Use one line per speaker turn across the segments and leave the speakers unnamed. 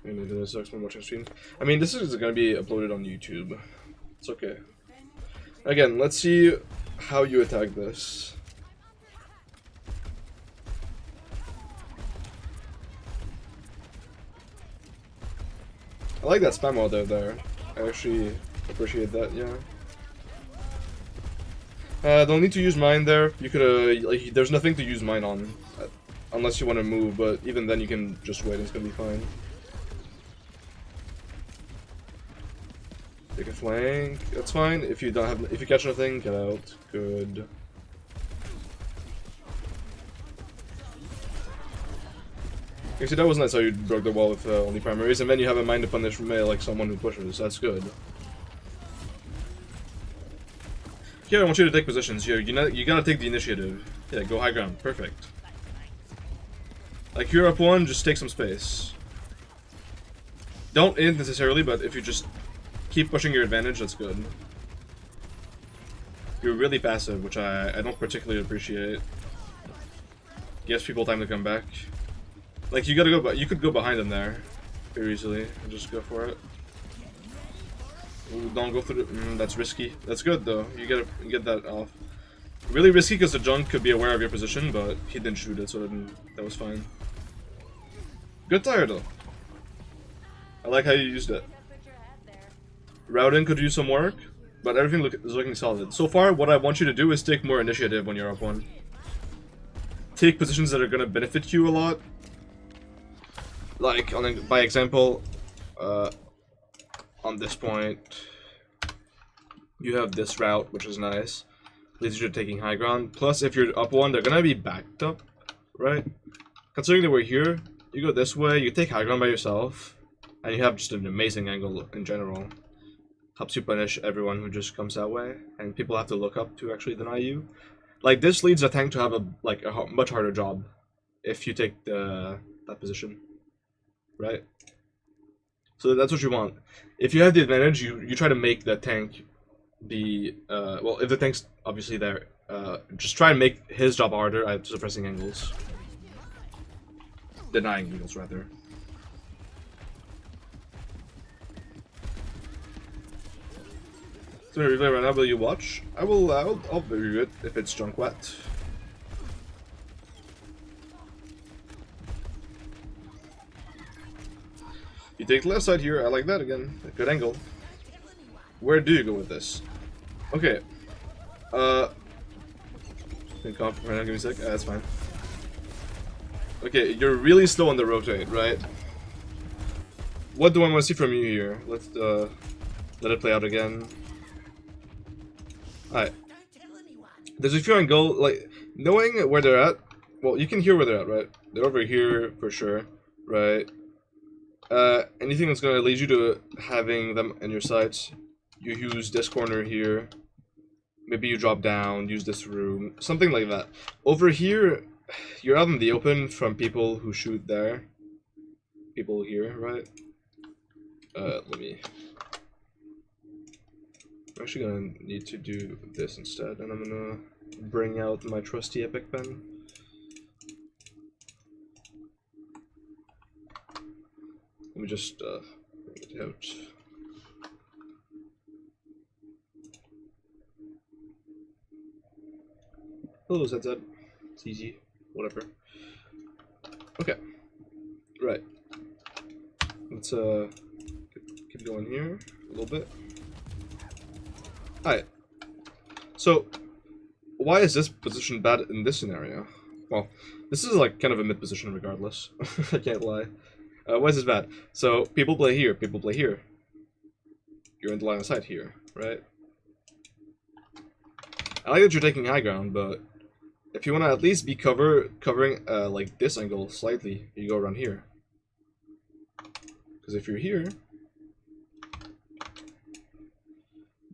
Maybe this sucks when watching stream. I mean, this is gonna be uploaded on YouTube. It's okay. Again, let's see how you attack this. I like that spam out there. I actually appreciate that, yeah. Don't need to use mine there. You could, like, there's nothing to use mine on. Unless you want to move, but even then you can just wait and it's gonna be fine. Take a flank, that's fine. If you don't have, if you catch nothing, get out. Good. You see, that was nice how you broke the wall with only primaries, and then you have a mind to punish like someone who pushes. That's good. Here, I want you to take positions. Here, you gotta take the initiative. Yeah, go high ground. Perfect. Like, you're up one, just take some space. Don't int necessarily, but if you just keep pushing your advantage, that's good. You're really passive, which I don't particularly appreciate. Gives people time to come back. Like, you gotta go, but you could go behind them there very easily and just go for it. Ooh, don't go through the, that's risky. That's good though. You get that off. Really risky because the junk could be aware of your position, but he didn't shoot it, so that was fine. Good tire though. I like how you used it. Routing could use some work, but everything is looking solid. So far, what I want you to do is take more initiative when you're up one. Take positions that are gonna benefit you a lot. Like, by example, on this point, you have this route, which is nice. Leads you to taking high ground. Plus, if you're up one, they're gonna be backed up, right? Considering that we're here, you go this way, you take high ground by yourself, and you have just an amazing angle in general. Helps you punish everyone who just comes that way, and people have to look up to actually deny you. Like, this leads a tank to have a much harder job if you take that position, right? So that's what you want. If you have the advantage, you try to make the tank be well, if the tank's obviously there, just try and make his job harder at suppressing angles. Denying angles, rather. So replay right now, will you watch? I'll review it if it's junk wet. You take the left side here, I like that again. A good angle. Where do you go with this? Okay. Think off right now, give me a sec. That's fine. Okay, you're really slow on the rotate, right? What do I want to see from you here? Let's let it play out again. Alright. There's a few angle, like, knowing where they're at, well, you can hear where they're at, right? They're over here, for sure, right? Anything that's going to lead you to having them in your sights, you use this corner here, maybe you drop down, use this room, something like that. Over here, you're out in the open from people who shoot there. People here, right? Let me... I'm actually gonna need to do this instead, and I'm gonna bring out my trusty epic pen. Let me just bring it out. Hello, ZZ. It's easy. Whatever. Okay. Right. Let's keep going here a little bit. Alright. So, why is this position bad in this scenario? Well, this is like kind of a mid position regardless. I can't lie. Why is this bad? So, people play here, people play here. You're in the line of sight here, right? I like that you're taking high ground, but if you want to at least be covering like this angle slightly, you go around here. Because if you're here,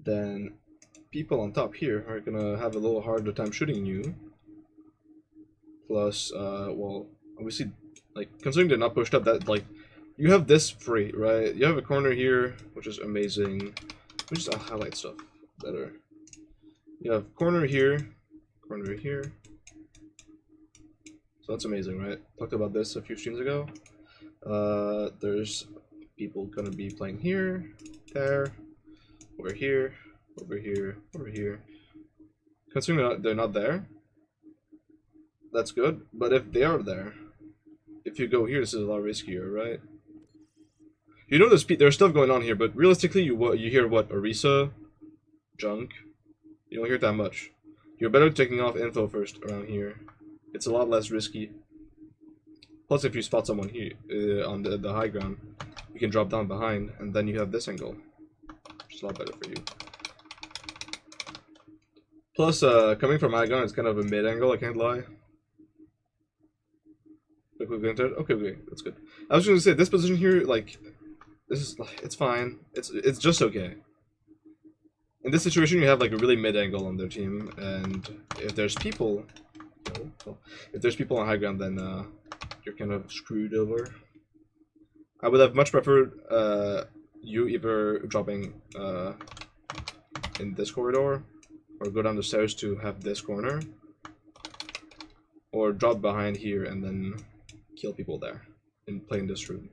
then people on top here are gonna have a little harder time shooting you. Plus, well, obviously, like, considering they're not pushed up, that, like, you have this free, right? You have a corner here, which is amazing. Let me just highlight stuff better. You have corner here, corner here. So that's amazing, right? Talked about this a few streams ago. There's people gonna be playing here, there, over here, over here, over here. Considering they're not there, that's good. But if they are there, if you go here, this is a lot riskier, right? You know there's stuff going on here, but realistically, you hear what, Orisa, junk. You don't hear that much. You're better taking off info first around here. It's a lot less risky. Plus, if you spot someone here on the high ground, you can drop down behind, and then you have this angle, which is a lot better for you. Plus, coming from high ground, it's kind of a mid angle. I can't lie. Okay, that's good. I was going to say this position here, like, it's fine. It's just okay. In this situation, you have like a really mid angle on their team, and if there's people, if there's people on high ground, then you're kind of screwed over. I would have much preferred you either dropping in this corridor, or go down the stairs to have this corner, or drop behind here and then kill people there and play in this room.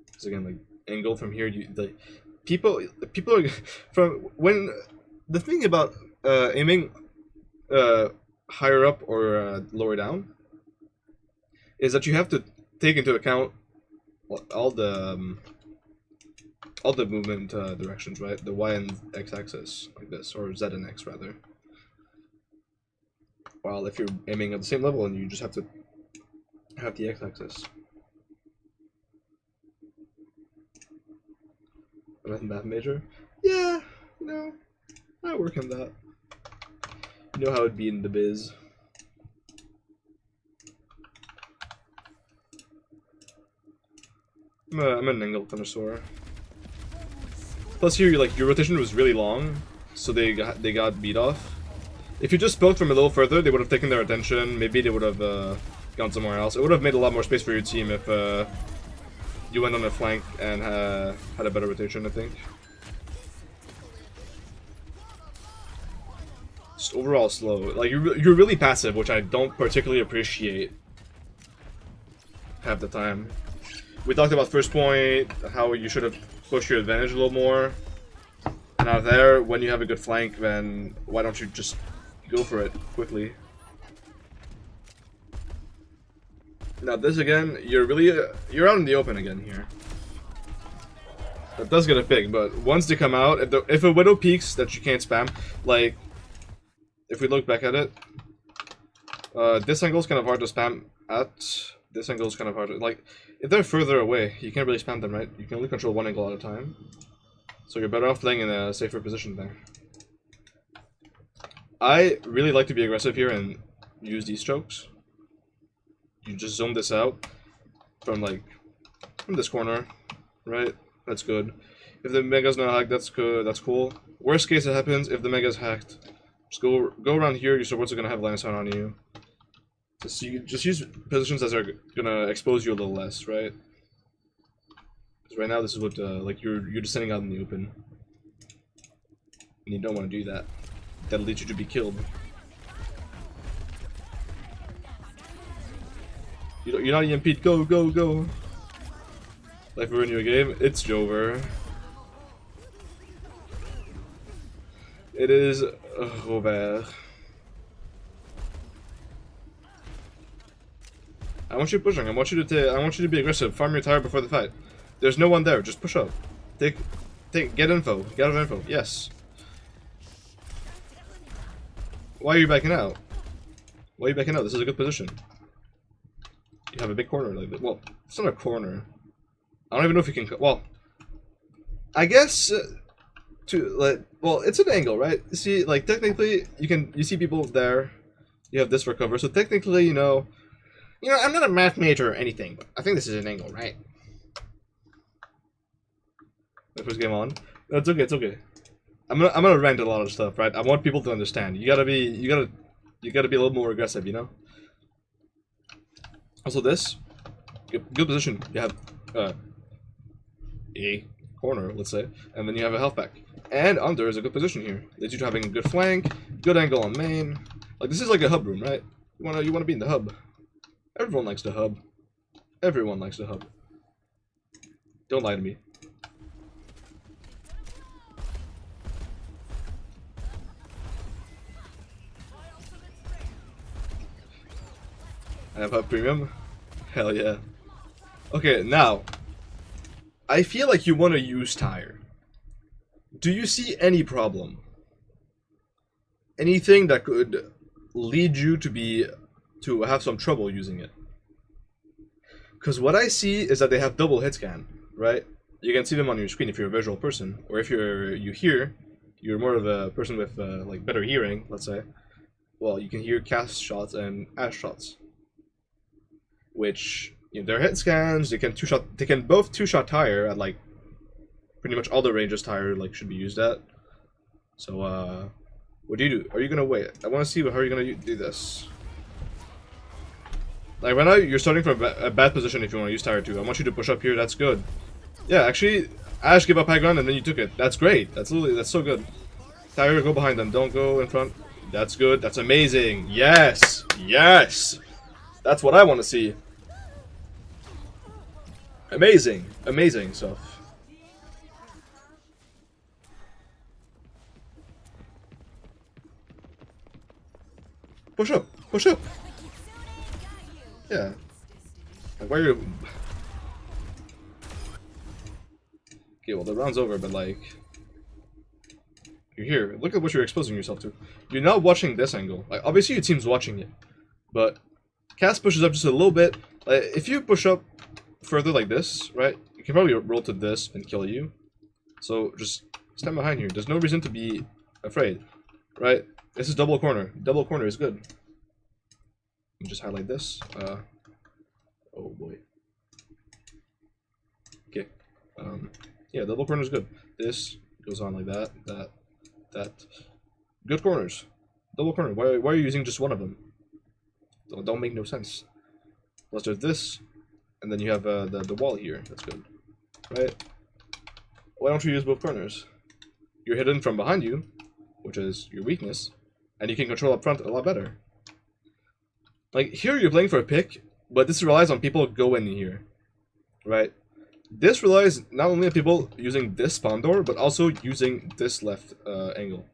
Because again, like, angle from here, the people are from when the thing about aiming higher up or lower down is that you have to take into account all the movement directions, right? The Y and X axis, like this, or Z and X rather. While if you're aiming at the same level, and you just have to have the X axis. Math major? Yeah, you know, I work on that. You know how it'd be in the biz. I'm an angle connoisseur. Plus here, like, your rotation was really long, so they got beat off. If you just spoke from a little further, they would have taken their attention. Maybe they would have gone somewhere else. It would have made a lot more space for your team if you went on a flank and had a better rotation, I think. Just overall slow. Like, you're really passive, which I don't particularly appreciate half the time. We talked about first point, how you should have pushed your advantage a little more. And out there, when you have a good flank, then why don't you just go for it quickly? Now this again, you're out in the open again here. That does get a pick, but once they come out, if a Widow peeks that you can't spam, like, if we look back at it, this angle is kind of hard to spam at. This angle is kind of hard to, like, if they're further away, you can't really spam them, right? You can only control one angle at a time. So you're better off playing in a safer position there. I really like to be aggressive here and use these strokes. You just zone this out from this corner, right? That's good. If the Mega's not hacked, that's good. That's cool. Worst case it happens if the Mega's hacked. Just go around here. Your supports are gonna have line of sight on you. Just use positions that are gonna expose you a little less, right? Because right now this is what like you're just sitting out in the open, and you don't want to do that. That'll lead you to be killed. You're not EMP'd. Go, go, go. Like we're in your game. It's Jover. It is Robert. I want you pushing. I want you to be aggressive. Farm your tire before the fight. There's no one there. Just push up. Get info. Get out of info. Yes. Why are you backing out? Why are you backing out? This is a good position. You have a big corner like that. Well, it's not a corner. I don't even know if you can. Well, I guess well, it's an angle, right? You see, like technically, you see people there. You have this for cover, so technically, you know, I'm not a math major or anything, but I think this is an angle, right? The first game on. No, it's okay. It's okay. I'm gonna rant a lot of stuff, right? I want people to understand. You gotta be a little more aggressive, you know. Also, this good position. You have a corner, let's say, and then you have a health pack. And under is a good position here. Leads you to having a good flank, good angle on main. Like this is like a hub room, right? You wanna be in the hub. Everyone likes the hub. Everyone likes the hub. Don't lie to me. I have hub premium? Hell yeah. Okay, now. I feel like you want to use Tire. Do you see any problem? Anything that could lead you to have some trouble using it? Because what I see is that they have double hit scan, right? You can see them on your screen if you're a visual person, or if you hear, you're more of a person with like better hearing, let's say. Well, you can hear cast shots and ash shots, which they're hit scans. They can both two-shot Tire at like pretty much all the ranges Tire like should be used at. So what do you do? Are you gonna wait? I want to see how you're gonna do this. Like right now, you're starting from a bad position if you want to use Tire 2. I want you to push up here. That's good. Yeah, actually, Ash gave up high ground and then you took it. That's great. That's so good. Tire, go behind them. Don't go in front. That's good. That's amazing. Yes, yes. That's what I want to see. Amazing, amazing stuff. Push up, push up. Yeah. Like, why are you... Okay, well, the round's over, but, like... You're here. Look at what you're exposing yourself to. You're not watching this angle. Like, obviously your team's watching it. But... Cass pushes up just a little bit. Like, if you push up further like this, right? You can probably roll to this and kill you. So, just stand behind here. There's no reason to be afraid. Right? This is double corner. Double corner is good. Just highlight this. Oh boy. Okay. Yeah, double corner is good. This goes on like that, that. Good corners. Double corner. Why are you using just one of them? Don't make no sense. Unless there's this, and then you have the wall here. That's good, right? Why don't you use both corners? You're hidden from behind you, which is your weakness, and you can control up front a lot better. Like, here you're playing for a pick, but this relies on people going here, right? This relies not only on people using this spawn door, but also using this left angle.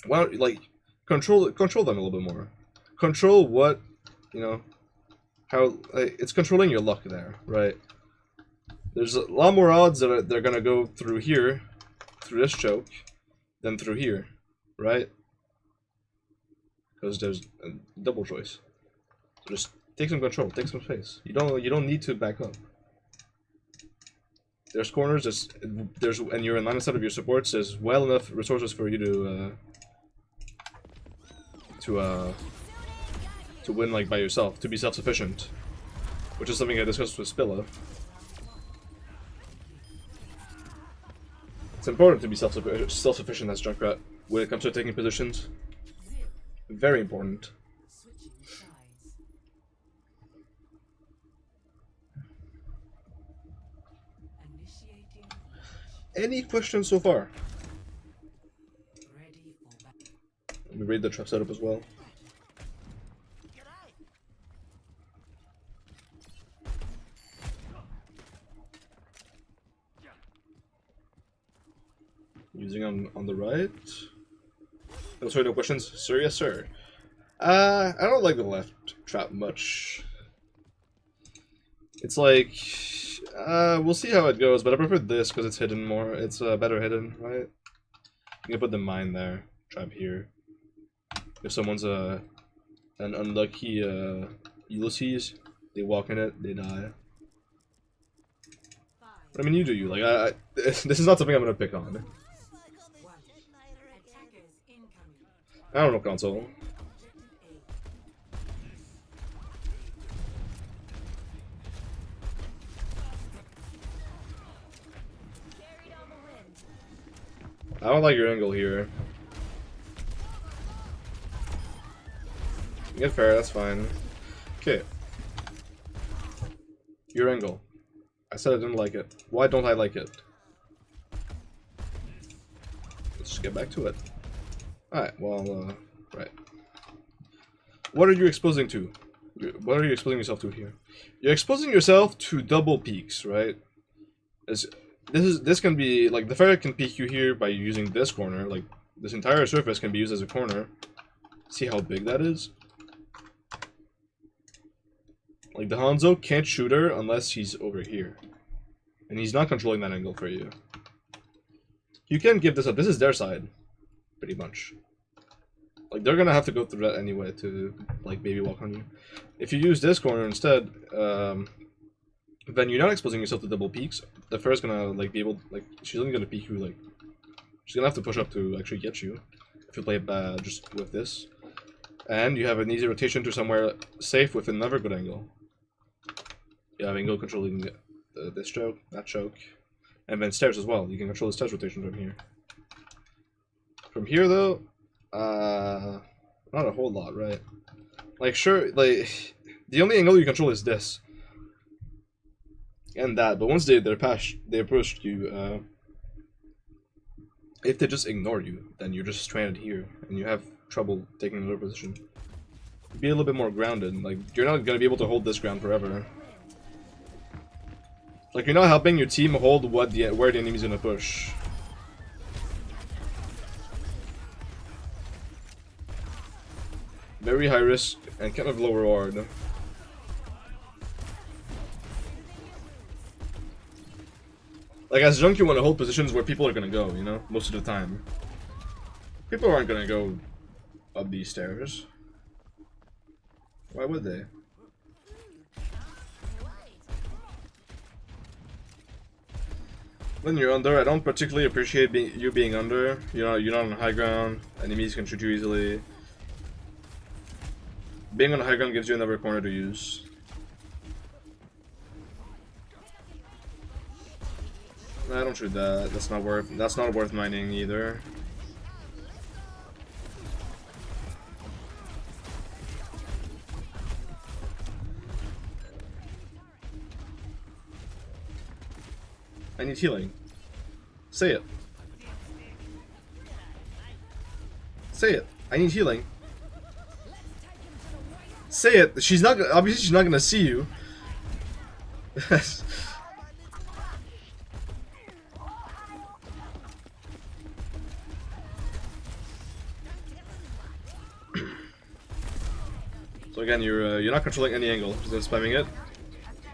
Why don't, like, control them a little bit more. Control what, how, like, it's controlling your luck there, right? There's a lot more odds that they're gonna go through here, through this choke, than through here, right? Because there's a double choice. So just take some control, take some space. You don't need to back up. There's corners, and you're in line instead of your supports. There's well enough resources for you to win like by yourself, to be self-sufficient, which is something I discussed with Spilla. It's important to be self-sufficient as Junkrat when it comes to taking positions. Very important. Any questions so far? Let me read the trap setup as well. Using on the right. No, sorry, no questions? Sir, yes, sir. I don't like the left trap much. It's like, we'll see how it goes, but I prefer this because it's hidden more. It's better hidden, right? You can put the mine there, trap here. If someone's an unlucky Ulysses, they walk in it, they die. But, I mean, you do you. Like, this is not something I'm gonna pick on. I don't know console. I don't like your angle here. You get fair, that's fine. Okay. Your angle. I said I didn't like it. Why don't I like it? Let's just get back to it. Alright, well, right. What are you exposing to? What are you exposing yourself to here? You're exposing yourself to double peaks, right? This can be like the ferret can peek you here by using this corner. Like this entire surface can be used as a corner. See how big that is? Like the Hanzo can't shoot her unless he's over here, and he's not controlling that angle for you. You can give this up. This is their side, pretty much. Like they're gonna have to go through that anyway to like maybe walk on you. If you use this corner instead, then you're not exposing yourself to double peaks. The ferret's gonna like be able, like she's only gonna peek you, like she's gonna have to push up to actually get you if you play it just with this. And you have an easy rotation to somewhere safe with another good angle. You have angle controlling this choke, that choke, and then stairs as well. You can control the stairs rotation from here. From here though, not a whole lot, right? Like sure, like the only angle you control is this and that. But once they approached you, if they just ignore you, then you're just stranded here, and you have trouble taking another position. Be a little bit more grounded. Like you're not gonna be able to hold this ground forever. Like you're not helping your team hold where the enemy's gonna push. Very high risk and kind of low reward. Like as Junk, you want to hold positions where people are gonna go, you know, most of the time. People aren't gonna go up these stairs. Why would they? When you're under, I don't particularly appreciate you being under. You're not on high ground. Enemies can shoot you easily. Being on high ground gives you another corner to use. I don't shoot that. That's not worth mining either. I need healing. Say it. Say it. I need healing. Say it. She's not. Obviously, she's not gonna see you. So again, you're not controlling any angle. Just spamming it.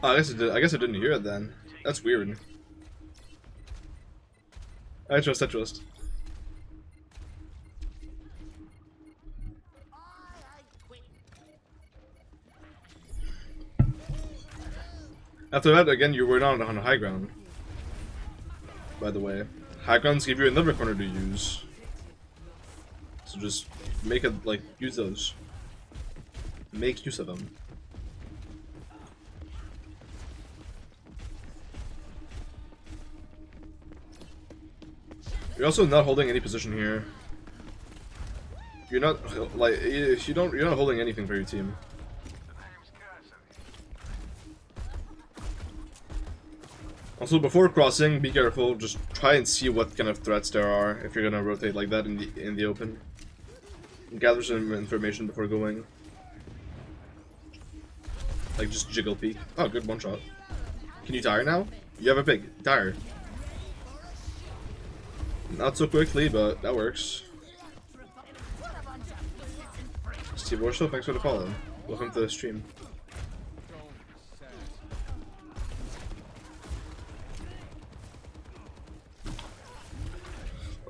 Oh, I guess I didn't hear it then. That's weird. I trust. After that, again, you were not on high ground. By the way, high grounds give you another corner to use. So just make it like use those. Make use of them. You're also not holding any position here. You're not like you're not holding anything for your team. Also, before crossing, be careful. Just try and see what kind of threats there are if you're gonna rotate like that in the open. Gather some information before going. Like just jiggle peek. Oh, good one shot. Can you tire now? You have a big tire. Not so quickly, but that works. Steve Warsaw, thanks for the follow. Welcome to the stream.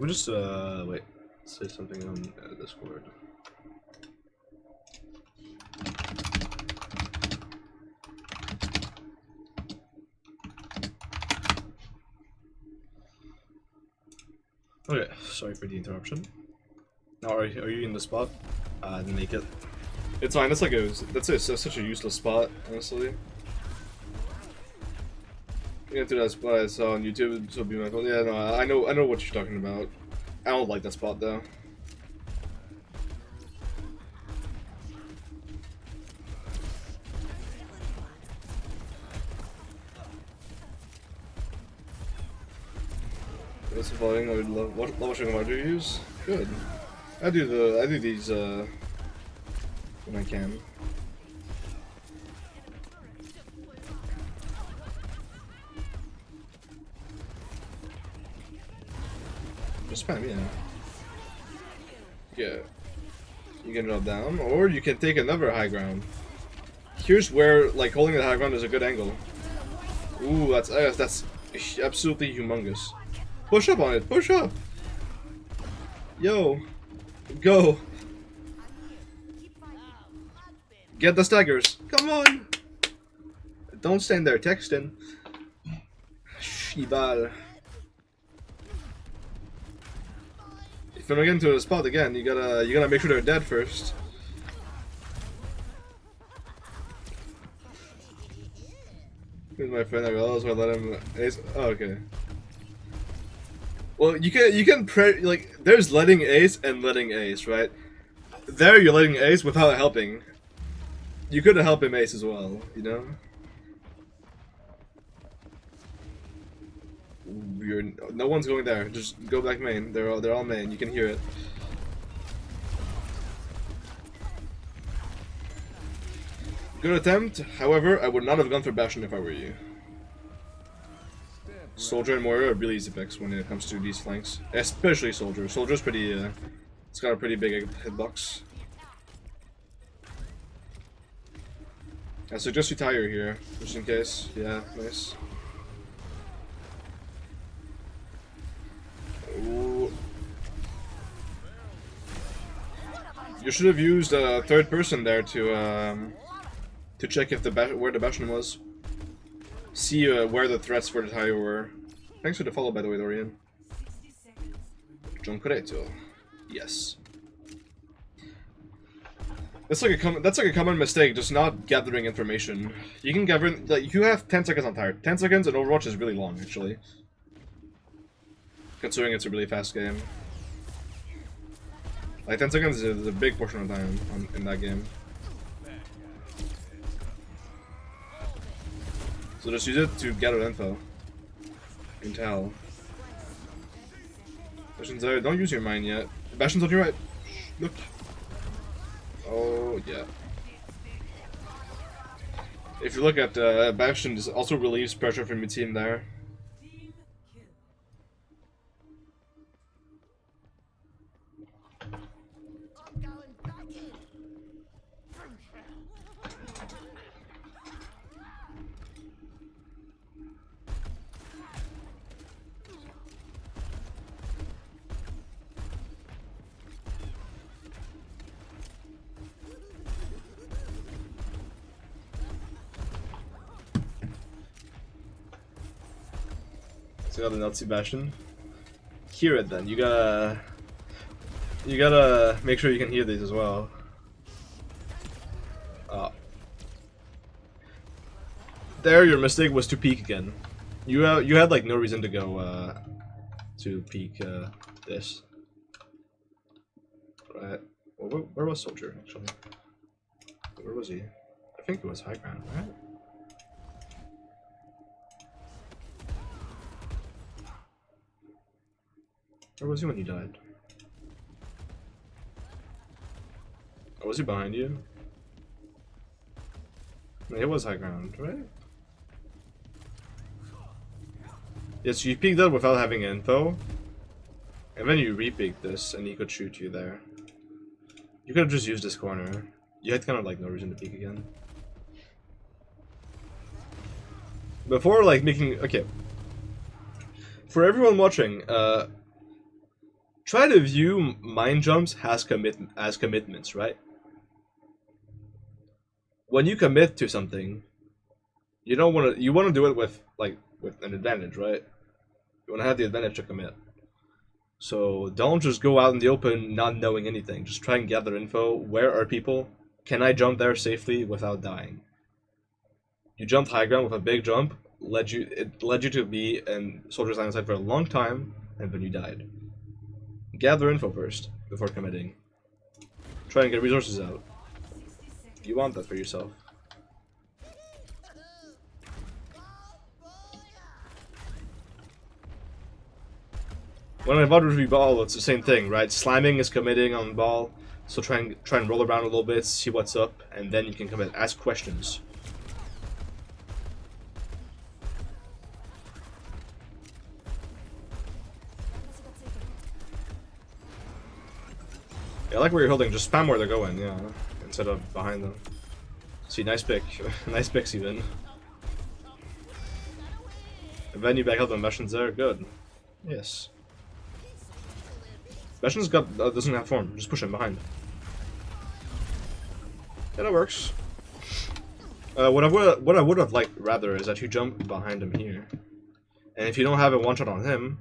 I'm just wait, say something on Discord. Okay, sorry for the interruption. Now, are you in the spot? I didn't make it. It's fine. That's such a useless spot, honestly. Get to that spot I saw on YouTube, so be my fault. Yeah, no, I know what you're talking about. I don't like that spot though. What's the volume? I would love watching what I do use. Good. I do these when I can. Just spam, yeah. Yeah. You can drop down, or you can take another high ground. Here's where, like, holding the high ground is a good angle. Ooh, that's absolutely humongous. Push up on it, push up! Yo! Go! Get the staggers! Come on! Don't stand there texting. Shibal. If you're gonna get into a spot again, you gotta make sure they're dead first. Here's my friend. I realized I let him ace. Oh, okay. Well, you can like there's letting ace and letting ace, right? There you're letting ace without helping. You could have helped him ace as well, you know. No one's going there. Just go back main. They're all main. You can hear it. Good attempt. However, I would not have gone for Bastion if I were you. Soldier and Moira are really easy picks when it comes to these flanks, especially Soldier. Soldier's pretty. It's got a pretty big hitbox. I suggest you tire here, just in case. Yeah, nice. Ooh. You should have used a third person there to check if where the Bastion was. See where the threats for the tire were. Thanks for the follow, by the way, Dorian. John Corretto. Yes. That's like a common mistake, just not gathering information. You can gather, like, you have 10 seconds on tire. 10 seconds in Overwatch is really long, actually. Considering it's a really fast game. Like, 10 seconds is a big portion of time in that game. So just use it to gather info. Intel. Bastion's there. Don't use your mine yet. Bastion's on your right. Look. Oh, yeah. If you look at Bastion, just also relieves pressure from your team there. So you got the Nazi Bastion. Hear it then. You gotta make sure you can hear these as well. There, your mistake was to peek again. You had like no reason to go to peek this. Right. Well, where was Soldier actually? Where was he? I think it was high ground, right? Where was he when you died? Oh, was he behind you? No, it was high ground, right? Yes, you peeked that without having info. And then you re-peeked this, and he could shoot you there. You could have just used this corner. You had kind of like no reason to peek again. Before like making... Okay. For everyone watching, try to view mine jumps as commitments, right? When you commit to something, you want to do it with an advantage, right? You want to have the advantage to commit. So don't just go out in the open not knowing anything. Just try and gather info. Where are people? Can I jump there safely without dying? You jumped high ground with a big jump. It led you to be in Soldier's line of sight for a long time, and then you died. Gather info first before committing. Try and get resources out. You want that for yourself. When I bought Ruby Ball, it's the same thing, right? Slamming is committing on ball, so try and roll around a little bit, see what's up, and then you can commit. Ask questions. I like where you're holding. Just spam where they're going, yeah, instead of behind them. See, nice pick. Nice picks even. And then you back up the Bastion's there. Good. Yes. Bastion's got doesn't have form. Just push him behind. Yeah, that works. What I would have liked rather is that you jump behind him here, and if you don't have a one shot on him,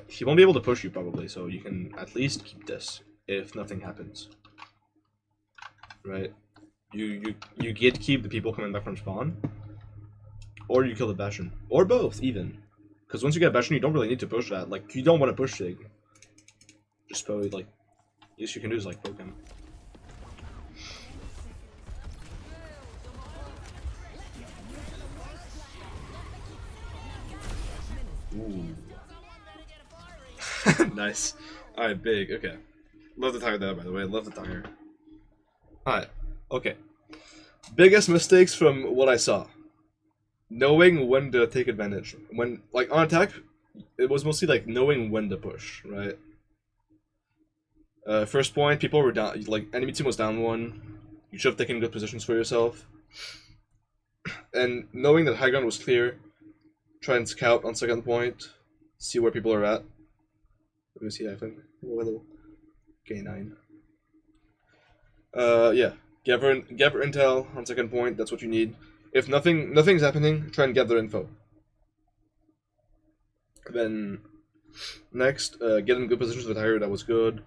he won't be able to push you probably. So you can at least keep this if nothing happens. Right? You get keep the people coming back from spawn, or you kill the Bastion, or both even. Because once you get Bastion, you don't really need to push that. Like you don't want to push Sig. Just probably like, least you can do is like poke him. Ooh. Nice. Alright, big. Okay. Love the tire there, by the way. Love the tire. Alright. Okay. Biggest mistakes from what I saw. Knowing when to take advantage. When, like, on attack, it was mostly, like, knowing when to push, right? First point, people were down, like, enemy team was down one. You should have taken good positions for yourself. And knowing that high ground was clear, try and scout on second point, see where people are at. Let me see, I think. Hello. K9. Yeah. Gather intel on second point, that's what you need. If nothing's happening, try and gather info. Then, next, get in good positions with higher, that was good.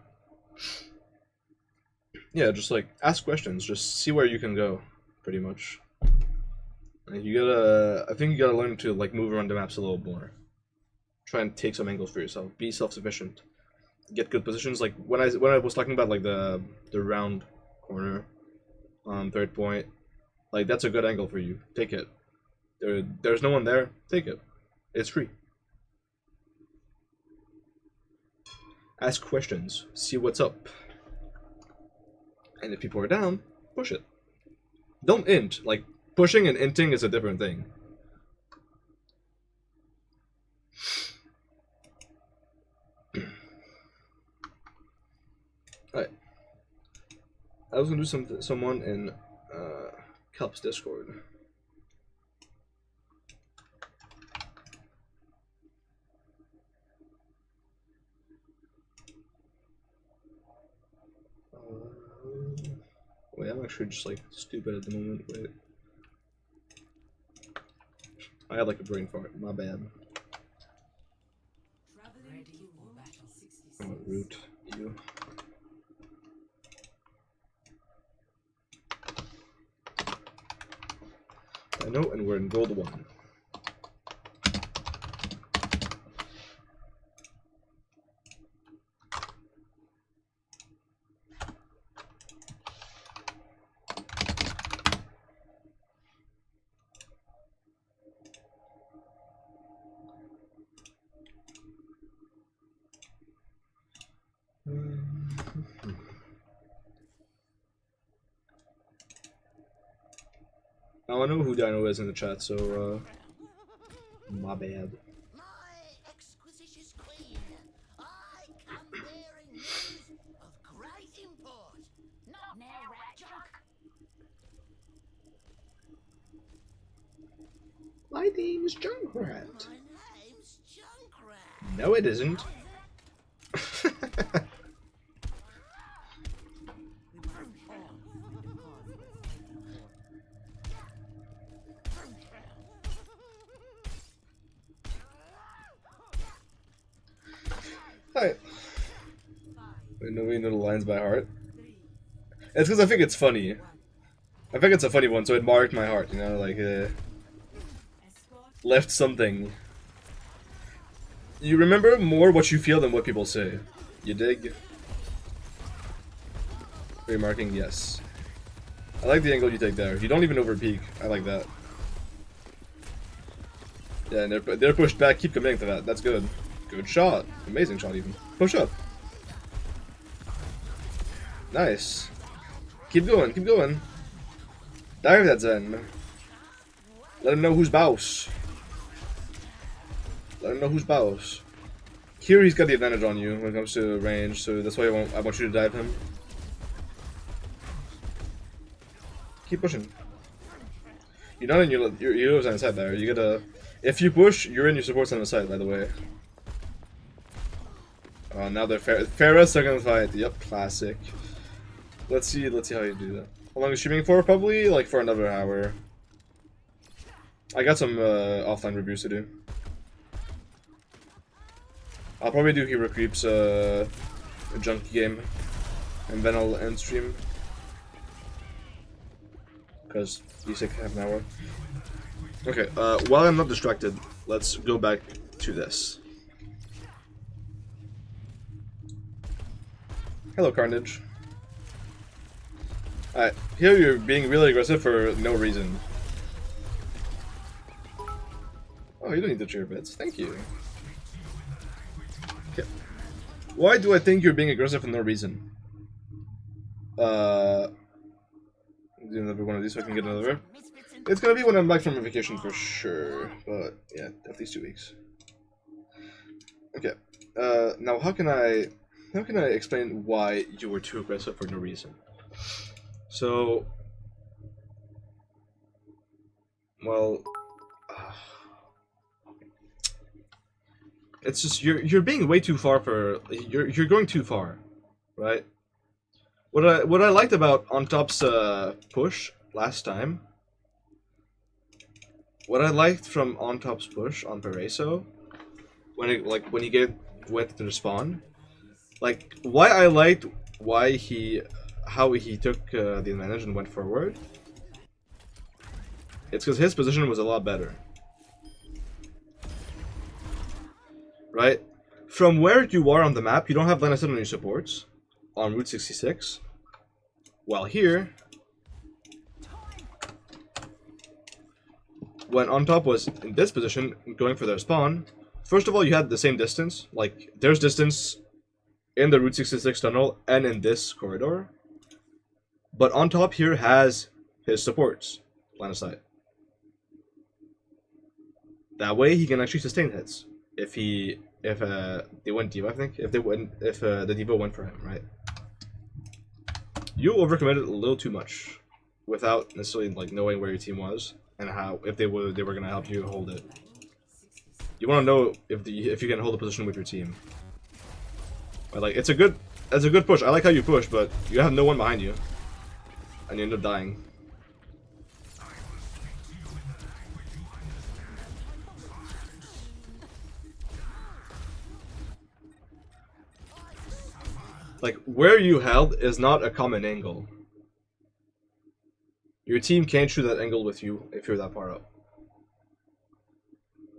Yeah, just like, ask questions, just see where you can go, pretty much. And you gotta, I think you gotta learn to like move around the maps a little more. Try and take some angles for yourself. Be self-sufficient. Get good positions. Like when I was talking about like the round corner on third point, like that's a good angle for you. Take it. There's no one there. Take it. It's free. Ask questions. See what's up. And if people are down, push it. Don't int. Like pushing and inting is a different thing. Alright. I was gonna do someone in Kelp's Discord. Wait, I'm actually just like stupid at the moment. Wait. I had like a brain fart, my bad. I'm a root, you. I know, and we're in gold 1. Now I know who Dino is in the chat, so my bad.
My exquisitious queen, I come bearing news of great import. Not now, rat junk.
My name is Junkrat.
My name's Junkrat.
No, it isn't. Hi. We know the lines by heart. It's because I think it's funny. I think it's a funny one, so it marked my heart, you know, like, left something. You remember more what you feel than what people say. You dig? Remarking, yes. I like the angle you take there. You don't even over peek. I like that. Yeah, and they're pushed back. Keep committing to that. That's good. Good shot. Amazing shot, even. Push up. Nice. Keep going. Keep going. Dive that Zen. Let him know who's boss. Let him know who's boss. Here he's got the advantage on you when it comes to range, so that's why I want you to dive him. Keep pushing. You're not in your heroes on the side there. You gotta. If you push, you're in your supports on the side. By the way. Oh, now they're Ferris are gonna fight. Yep, classic. Let's see how you do that. How long is streaming for? Probably like for another hour. I got some offline reviews to do. I'll probably do Hero Creeps a junkie game, and then I'll end stream. Because you said half an hour. Okay, while I'm not distracted, let's go back to this. Hello, Carnage. Alright, here you're being really aggressive for no reason. Oh, you don't need to cheer bits. Thank you. Okay. Why do I think you're being aggressive for no reason? Do another one of these so I can get another. It's gonna be when I'm back from vacation for sure. But yeah, at least 2 weeks. Okay. Now how can I explain why you were too aggressive for no reason? So, well, it's just you're being way too far for you're going too far, right? What I liked about On Top's push last time, what I liked from On Top's push on Pereso, when he went to the spawn, like why I liked how he took the advantage and went forward. It's because his position was a lot better. Right? From where you are on the map, you don't have line of sight on your supports on Route 66. While here, when On Top was in this position, going for their spawn, first of all, you had the same distance. Like, there's distance in the Route 66 tunnel and in this corridor. But On Top here has his supports line of sight. That way he can actually sustain hits. If they went D.Va, I think. If the D.Va went for him, right? You overcommitted a little too much without necessarily like knowing where your team was and how if they were gonna help you hold it. You want to know if you can hold a position with your team. But like it's a good push. I like how you push, but you have no one behind you. And you end up dying. Like, where you held is not a common angle. Your team can't shoot that angle with you if you're that far up.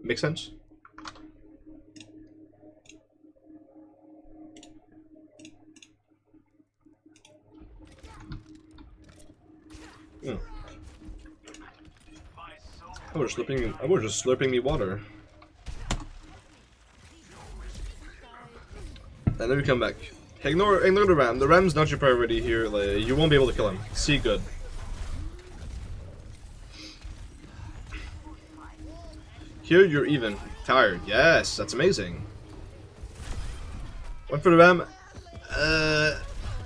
Make sense? Hmm. I was just slurping me water. And then we come back. Ignore the ram. The ram's not your priority here. Like, you won't be able to kill him. See, good. Here you're even. Tired. Yes, that's amazing. Went for the ram.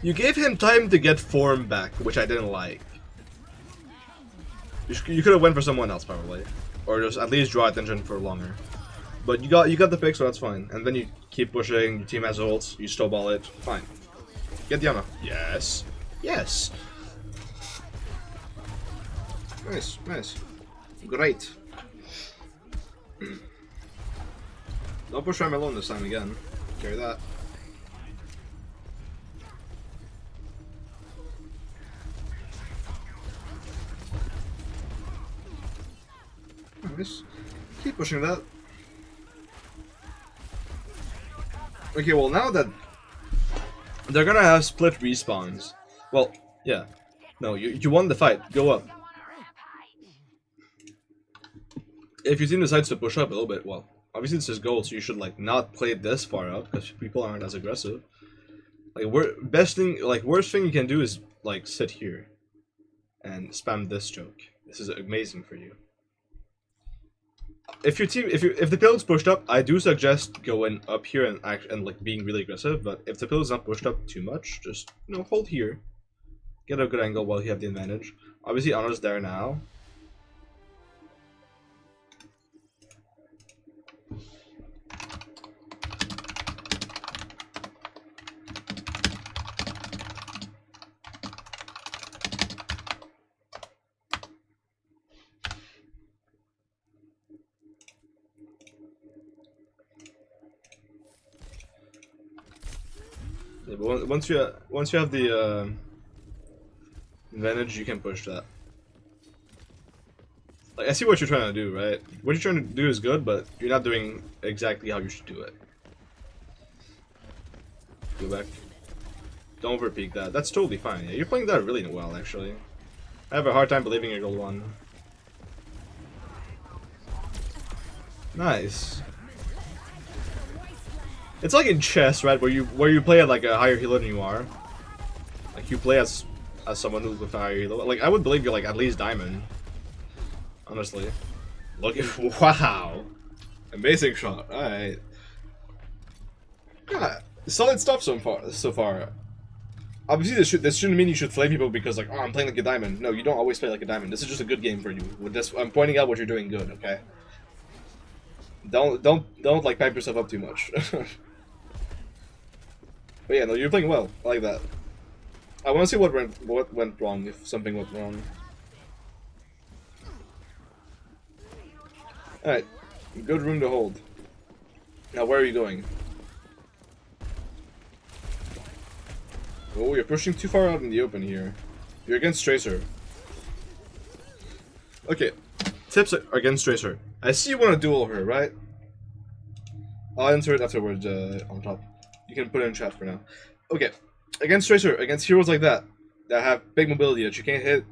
You gave him time to get form back, which I didn't like. You could have went for someone else probably, or just at least draw attention for longer. But you got the pick, so that's fine. And then you keep pushing. Your team has ults. You snowball it. Fine. Get Diana. Yes. Yes. Nice. Nice. Great. Don't push Ram alone this time again. Carry that. Nice. Keep pushing that. Okay, well now that they're gonna have split respawns. Well, yeah. No, you won the fight. Go up. If your team decides to push up a little bit, well, obviously this is gold, so you should like not play this far up because people aren't as aggressive. Like worst thing you can do is like sit here and spam this joke. This is amazing for you. If your team, if the pillow's pushed up, I do suggest going up here and like being really aggressive. But if the pillow's not pushed up too much, just hold here, get a good angle while you have the advantage. Obviously, Honor's there now. Yeah, but once you have the advantage, you can push that. Like, I see what you're trying to do, right? What you're trying to do is good, but you're not doing exactly how you should do it. Go back. Don't overpeak that. That's totally fine. Yeah, you're playing that really well, actually. I have a hard time believing you're gold 1. Nice. It's like in chess, right? Where you play at like a higher healer than you are. Like you play as someone who's with a higher healer. Like I would believe you're like at least diamond. Honestly. Look at wow. Amazing shot. Alright. Yeah, solid stuff so far. Obviously this shouldn't mean you should flame people because like, oh, I'm playing like a diamond. No, you don't always play like a diamond. This is just a good game for you. With this I'm pointing out what you're doing good, okay? Don't like pipe yourself up too much. But yeah, no, you're playing well. I like that. I want to see what went wrong, if something went wrong. Alright, good room to hold. Now, where are you going? Oh, you're pushing too far out in the open here. You're against Tracer. Okay, tips against Tracer. I see you want to duel her, right? I'll answer it afterwards on top. You can put it in chat for now. Okay, against Tracer, against heroes like that have big mobility that you can't hit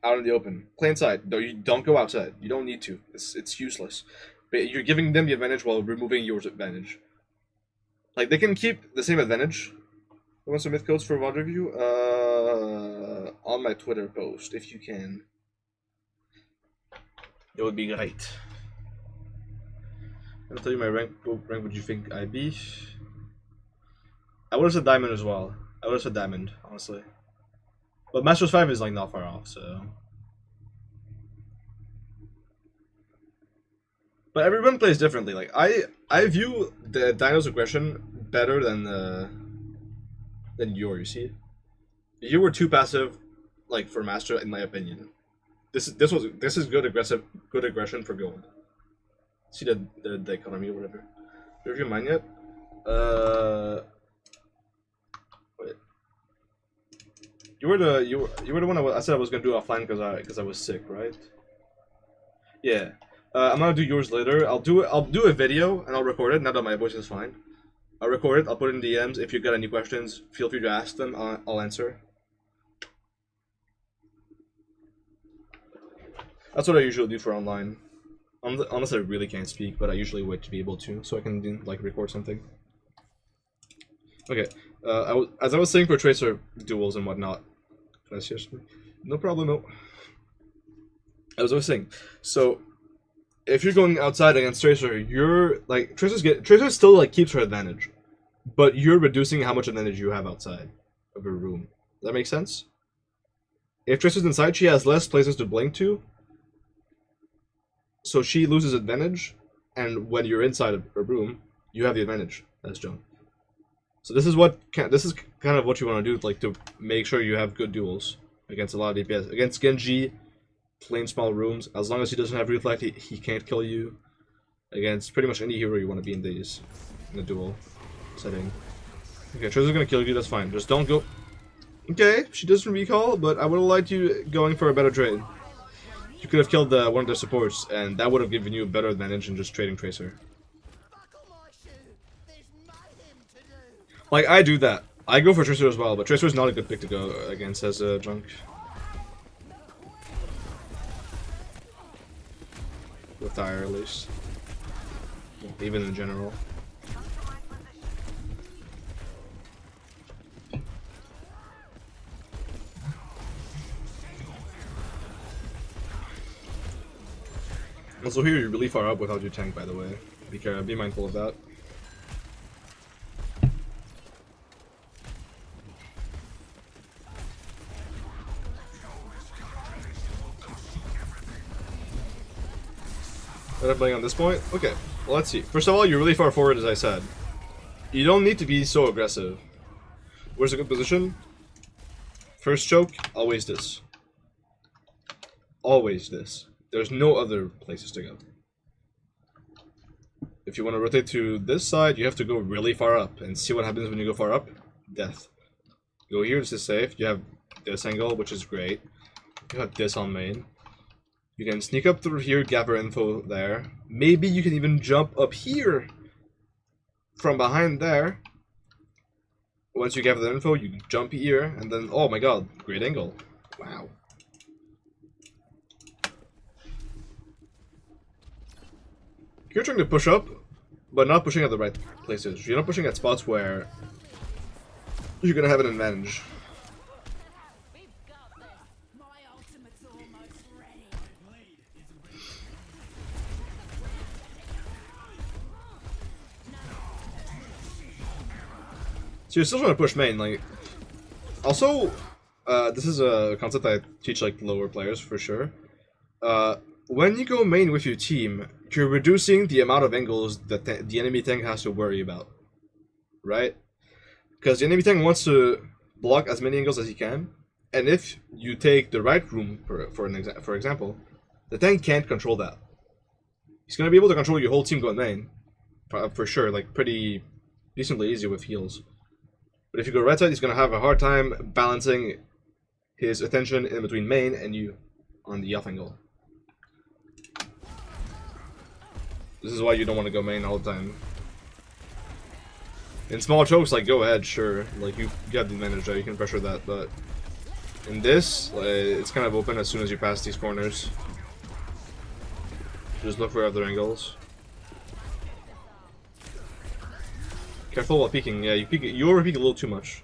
out in the open. Play inside. No, you don't go outside. You don't need to. It's useless. But you're giving them the advantage while removing your advantage. Like, they can keep the same advantage. You want some myth codes for VOD review? On my Twitter post, if you can. It would be great. I'll tell you my rank. What rank would you think I'd be? I would have said diamond as well. I would have said diamond, honestly. But Masters 5 is like not far off, so. But everyone plays differently. Like I view the Dino's aggression better than you see. You were too passive, like for Master, in my opinion. This is good aggression for gold. See the economy or whatever. Do you review mine yet? Wait. You were the one I said I was gonna do offline because I was sick, right? Yeah. I'm gonna do yours later. I'll do a video and I'll record it. Now that my voice is fine, I'll record it. I'll put it in DMs. If you got any questions, feel free to ask them. I'll answer. That's what I usually do for online. Unless I really can't speak, but I usually wait to be able to, so I can like record something. Okay, as I was saying for Tracer duels and whatnot. Can I seriously? No problem. No. As I was saying, so if you're going outside against Tracer, you're like Tracer still like keeps her advantage, but you're reducing how much advantage you have outside of her room. Does that make sense? If Tracer's inside, she has less places to blink to. So she loses advantage, and when you're inside of her room, you have the advantage. That's John. So this is kind of what you want to do, like to make sure you have good duels against a lot of DPS. Against Genji, playing small rooms, as long as he doesn't have reflect, he can't kill you. Against pretty much any hero you want to be in the duel setting. Okay, Tracer's gonna kill you. That's fine. Just don't go. Okay, she doesn't recall, but I would have liked you going for a better trade. You could have killed one of their supports, and that would have given you a better advantage than just trading Tracer. Like, I do that. I go for Tracer as well, but Tracer is not a good pick to go against as a junk. With Dire, at least. Even in general. Also here you're really far up without your tank, by the way. Be mindful of that. End up playing on this point? Okay, well, let's see. First of all, you're really far forward, as I said. You don't need to be so aggressive. Where's a good position? First choke, always this. Always this. There's no other places to go. If you want to rotate to this side, you have to go really far up. And see what happens when you go far up? Death. Go here, this is safe. You have this angle, which is great. You have this on main. You can sneak up through here, gather info there. Maybe you can even jump up here from behind there. Once you gather the info, you jump here, and then, oh my god, great angle. Wow. You're trying to push up, but not pushing at the right places. You're not pushing at spots where you're gonna have an advantage. So you're still trying to push main, like. Also, this is a concept I teach like lower players for sure. When you go main with your team, you're reducing the amount of angles that the enemy tank has to worry about, right? Because the enemy tank wants to block as many angles as he can, and if you take the right room, for example, the tank can't control that. He's gonna be able to control your whole team going main, for sure, like pretty decently easy with heals. But if you go right side, he's gonna have a hard time balancing his attention in between main and you on the off angle. This is why you don't want to go main all the time. In small chokes, like, go ahead, sure. Like, you got the advantage there, you can pressure that, but in this, it's kind of open as soon as you pass these corners. Just look for other angles. Careful while peeking. Yeah, you over peek a little too much.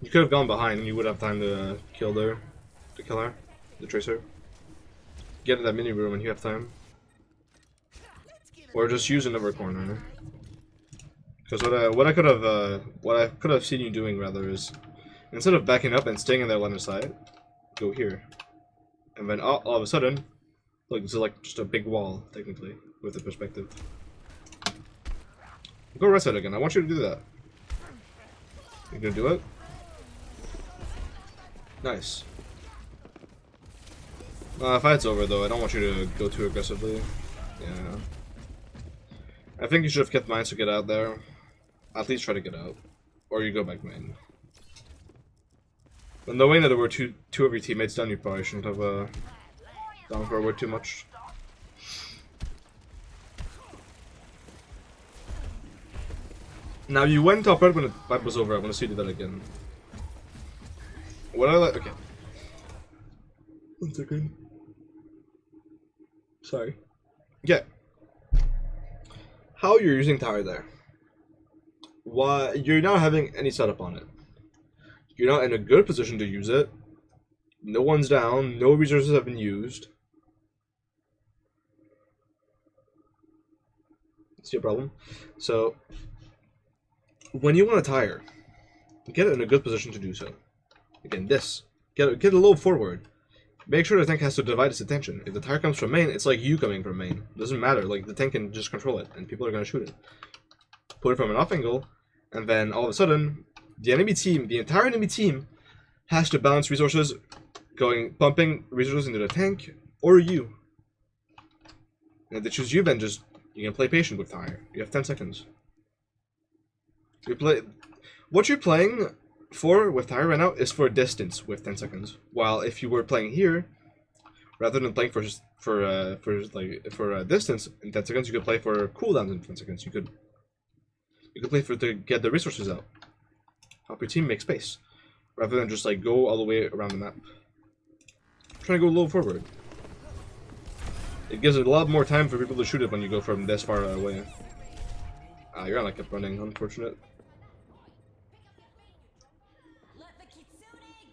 You could have gone behind and you would have time to kill her, the Tracer. Get in that mini room and you have time. Or just use another corner. Because what I could have seen you doing rather is, instead of backing up and staying in their line of sight, go here, and then all of a sudden, look, this is like just a big wall technically with the perspective. Go right side again. I want you to do that. You gonna do it? Nice. Fight's over though. I don't want you to go too aggressively. Yeah. I think you should have kept mines to get out there. At least try to get out. Or you go back main. But knowing that there were two of your teammates down, you probably shouldn't have gone forward too much. Now you went top right when the fight was over. I want to see you do that again. What I like. Okay. 1 second. Sorry. Yeah. How you're using tower there? Why you're not having any setup on it? You're not in a good position to use it. No one's down. No resources have been used. See a problem? So when you want to tire, get it in a good position to do so. Again, this. Get a little forward. Make sure the tank has to divide its attention. If the tire comes from main, it's like you coming from main. It doesn't matter. Like, the tank can just control it, and people are going to shoot it. Put it from an off angle, and then all of a sudden, the enemy team, the entire enemy team, has to balance resources, pumping resources into the tank, or you. And if they choose you, then just, you can play patient with tire. You have 10 seconds. What you're playing for with tire right now is for distance with 10 seconds. While if you were playing here, rather than playing for distance in 10 seconds, you could play for cooldowns in 10 seconds. You could play to get the resources out. Help your team make space, rather than just like go all the way around the map. Try to go a little forward. It gives a lot more time for people to shoot it when you go from this far away. Your ally kept running, unfortunate.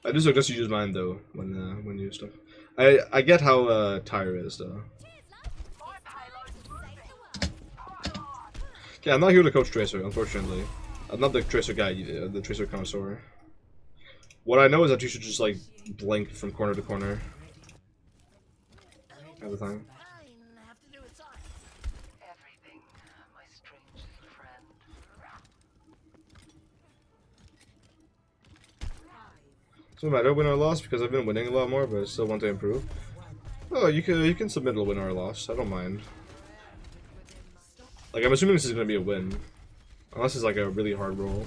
I do suggest you use mine though when you use stuff. I get how tire is though. Yeah, I'm not here to coach Tracer, unfortunately. I'm not the Tracer guy, the Tracer connoisseur. What I know is that you should just like blink from corner to corner at the time. Doesn't matter win or loss because I've been winning a lot more, but I still want to improve. Oh, you can submit a win or a loss. I don't mind. Like I'm assuming this is gonna be a win, unless it's like a really hard roll.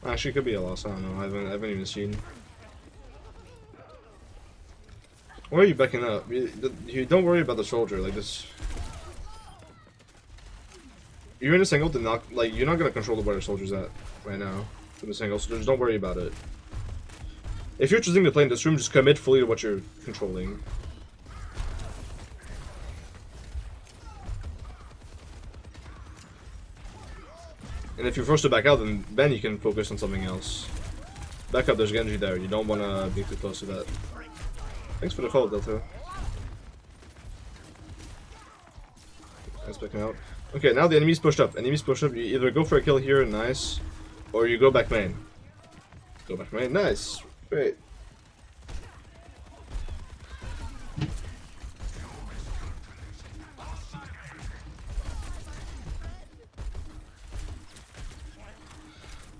Actually, it could be a loss. I don't know. I haven't even seen. Why are you backing up? You don't worry about the soldier. Like this. You're in a single to knock. Like you're not gonna control where the soldier's at right now in the single, so just don't worry about it. If you're choosing to play in this room, just commit fully to what you're controlling. And if you're forced to back out, then you can focus on something else. Back up, there's Genji there. You don't want to be too close to that. Thanks for the follow, Delta. Nice backing out. Okay, now the enemy's pushed up. Enemy's pushed up. You either go for a kill here, nice, or you go back main. Go back main, nice. Great.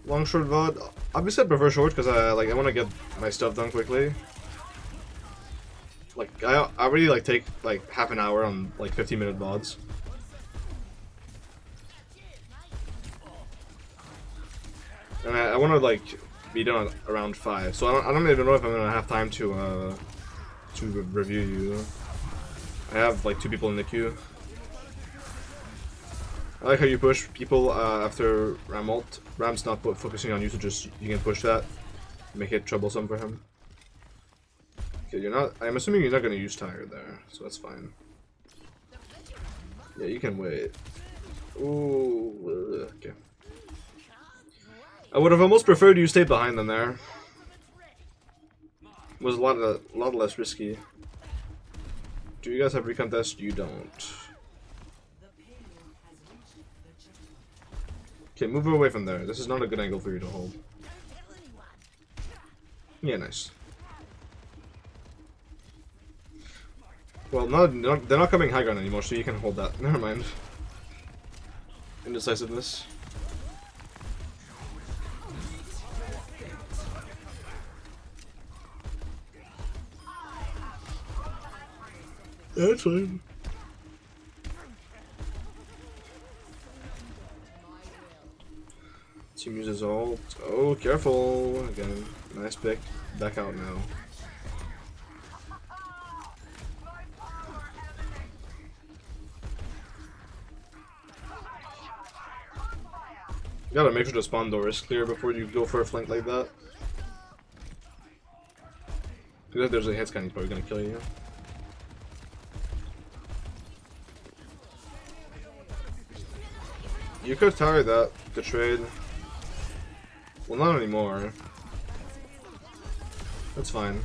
Long short VOD. Obviously, I prefer short because I want to get my stuff done quickly. Like I already like take like half an hour on like 15-minute VODs. And I want to like be done around 5, so I don't even know if I'm gonna have time to review you. I have like 2 people in the queue. I like how you push people after Ram ult. Ram's not focusing on you, so just you can push that, make it troublesome for him. Okay, you're not. I'm assuming you're not gonna use Tiger there, so that's fine. Yeah, you can wait. Ooh, okay. I would have almost preferred you stay behind them there. It was a lot less risky. Do you guys have recontest? You don't. Okay, move away from there. This is not a good angle for you to hold. Yeah, nice. Well, they're not coming high ground anymore, so you can hold that. Never mind. Indecisiveness. Yeah, that's fine. Team uses ult. Oh, careful! Again, nice pick. Back out now. You gotta make sure the spawn door is clear before you go for a flank like that. Because if there's a hit scan, he's probably gonna kill you. You could tire that to trade. Well, not anymore. That's fine.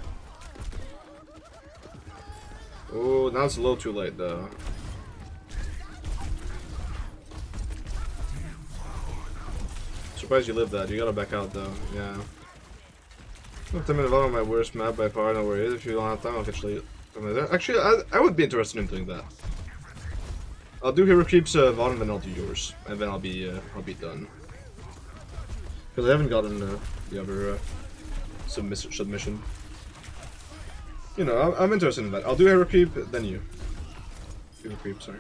Oh, now it's a little too late though. Surprised you lived that. You gotta back out though. Yeah. Look, I'm in on my worst map by far. No worries. If you don't have time, I'll catch late. Actually, I would be interested in doing that. I'll do hero creeps VOD and then I'll do yours, and then I'll be done. Because I haven't gotten the other submission. You know, I'm interested in that. I'll do hero creep, then you. Hero creep, sorry.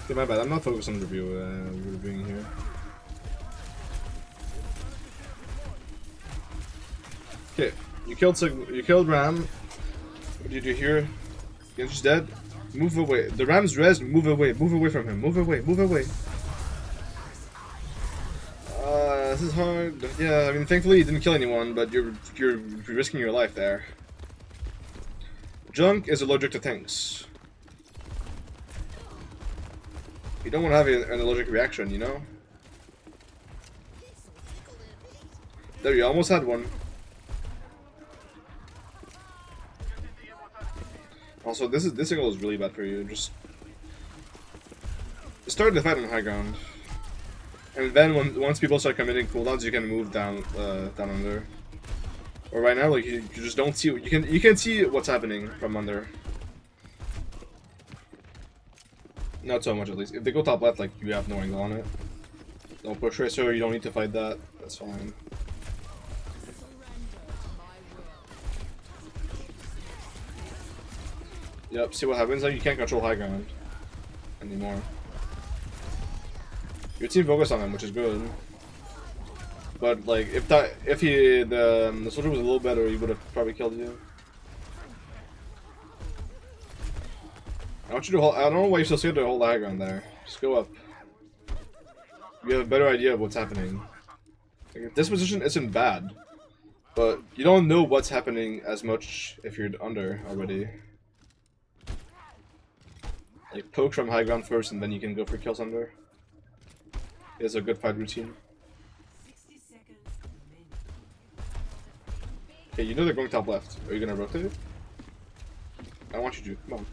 Okay, my bad. I'm not focused on the reviewing here. Okay, you killed Ram. Did you hear? Genji's dead. Move away. The Ram's res. Move away. Move away from him. Move away. Move away. This is hard. Yeah, I mean, thankfully you didn't kill anyone, but you're risking your life there. Junk is allergic to tanks. You don't want to have an allergic reaction, you know? There, you almost had one. Also, this angle is really bad for you. Just start the fight on high ground, and then once people start committing cooldowns, you can move down under. Or right now, like you just don't see. You can see what's happening from under. Not so much at least. If they go top left, like you have no angle on it. Don't push Tracer. You don't need to fight that. That's fine. Yep. See what happens? Like you can't control high ground anymore. Your team focused on him, which is good. But like, if the soldier was a little better, he would have probably killed you. I want you to hold. I don't know why you're so scared to hold the high ground there. Just go up. You have a better idea of what's happening. Like, this position isn't bad, but you don't know what's happening as much if you're under already. Like poke from high ground first, and then you can go for kills under. It's a good fight routine. Okay, you know they're going top left. Are you gonna rotate? I want you to. Come on.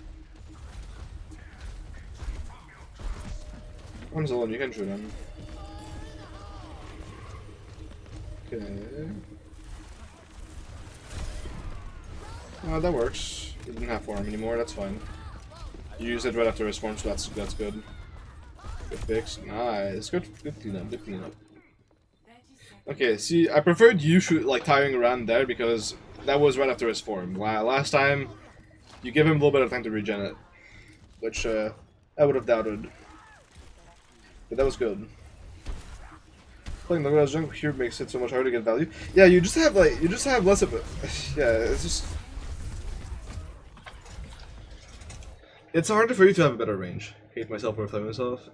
One Zolon, you can shoot him. Okay. That works. You didn't have form anymore, that's fine. You use it right after his form, so that's good. Good fix. Nice. Good cleanup, good cleanup. Okay, see, I preferred you tiring around there because that was right after his form. Last time, you give him a little bit of time to regen it, which I would have doubted. But that was good. Playing the Res Junk here makes it so much harder to get value. Yeah, you just have less of it. Yeah, it's just it's harder for you to have a better range. Hate myself for playing myself.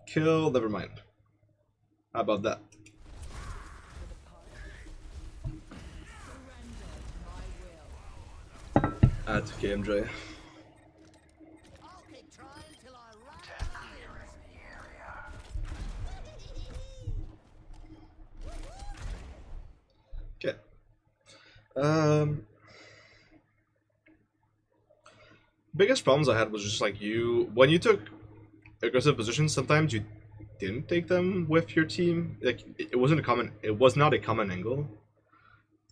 Kill. Never mind. How about that? That's okay, MJ. Okay. Biggest problems I had was just like when you took aggressive positions, sometimes you didn't take them with your team. Like it was not a common angle.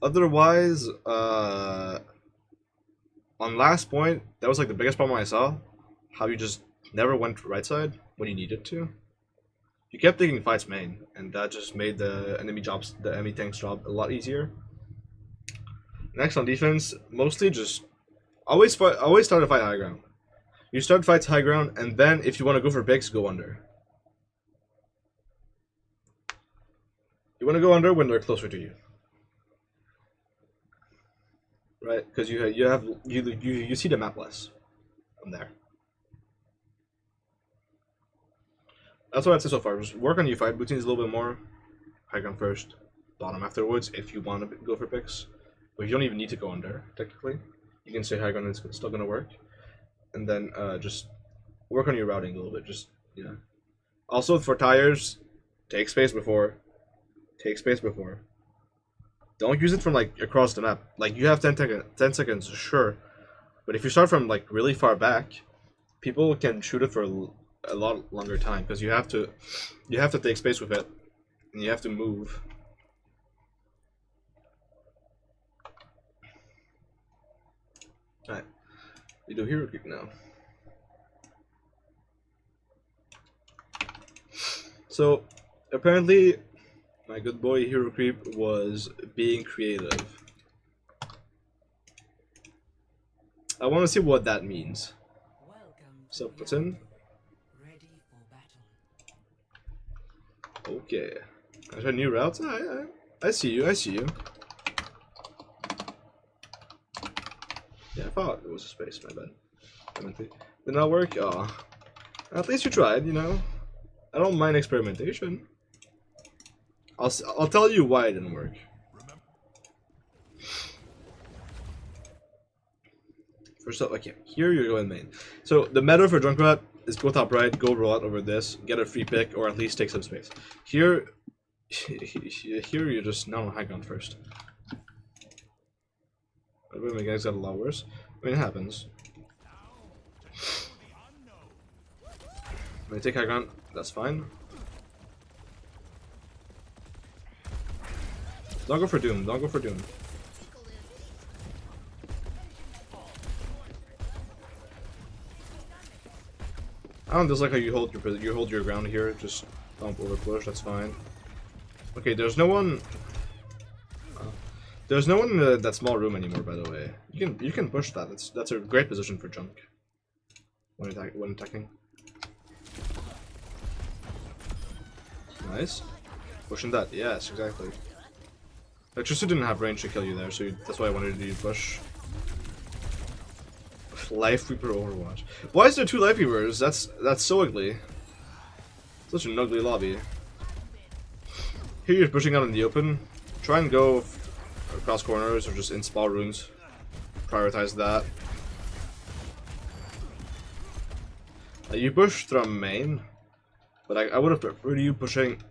Otherwise, on last point, that was like the biggest problem I saw. How you just never went right side when you needed to. You kept taking fights main, and that just made the enemy tank's job a lot easier. Next on defense, mostly just always start a fight high ground. You start fights high ground, and then if you want to go for picks, go under. You want to go under when they're closer to you, right? Because you see the map less from there. That's what I'd say so far. Just work on your fight routines a little bit more. High ground first, bottom afterwards if you want to go for picks. But you don't even need to go under, technically. You can say high ground and it's still going to work. And then just work on your routing a little bit. Just, yeah. Also, for tires, take space before. Take space before. Don't use it from, like, across the map. Like, you have 10 seconds, sure. But if you start from, like, really far back, people can shoot it for a lot longer time. Because you have to take space with it. And you have to move. Alright, we do hero creep now. So, apparently, my good boy hero creep was being creative. I want to see what that means. So, put in. Okay. I try new routes? I see you, I see you. Yeah, I thought it was a space, my bad. Did not work? Oh. At least you tried, you know? I don't mind experimentation. I'll tell you why it didn't work. First up, okay, here you're going main. So, the meta for Junkrat is go top right, go roll out over this, get a free pick, or at least take some space. Here you're just not on high ground first. My guys got a lot worse. I mean, it happens. When I take high ground, that's fine. Don't go for Doom. Don't go for Doom. I don't dislike how you hold your ground here. Just don't over push. That's fine. Okay, there's no one. There's no one in that small room anymore. By the way, you can push that. That's a great position for junk when attacking. Nice. Pushing that. Yes, exactly. Electricity didn't have range to kill you there, so that's why I wanted to do push. Life Reaper Overwatch. Why is there 2 Life Reapers? That's so ugly. Such an ugly lobby. Here you're pushing out in the open. Try and go across corners or just in small rooms. Prioritize that. You push from main, but I would have preferred you pushing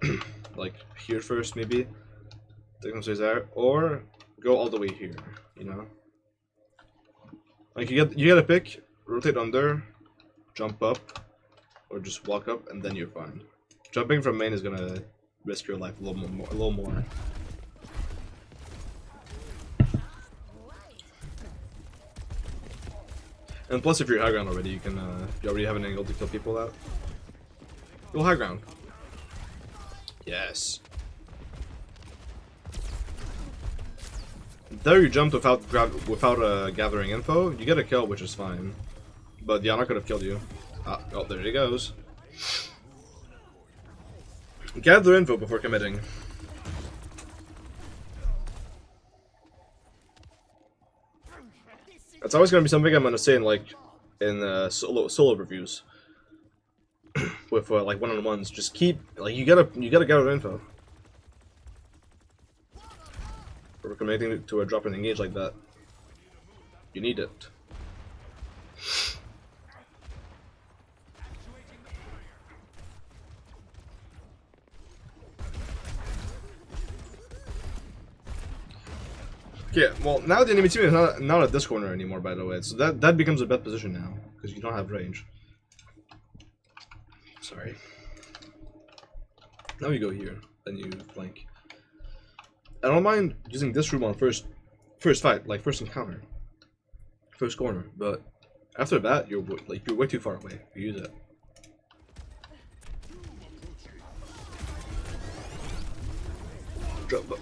like here first, maybe. Take some space there, or go all the way here. You know. Like you get a pick, rotate under, jump up, or just walk up, and then you're fine. Jumping from main is gonna risk your life a little more. And plus, if you're high ground already, you can you already have an angle to kill people out. Go high ground. Yes. There you jumped without gathering info. You get a kill, which is fine. But Diana could have killed you. Oh, there he goes. Gather info before committing. That's always gonna be something I'm gonna say in solo reviews. With like one-on-ones. Just keep you gotta gather info. Or committing to a drop and engage like that. You need it. Okay, well now the enemy team is not at this corner anymore, by the way, so that becomes a bad position now because you don't have range. Sorry. Now you go here, then you flank. I don't mind using this room on first fight, like first encounter, first corner, but after that you're way too far away to use it.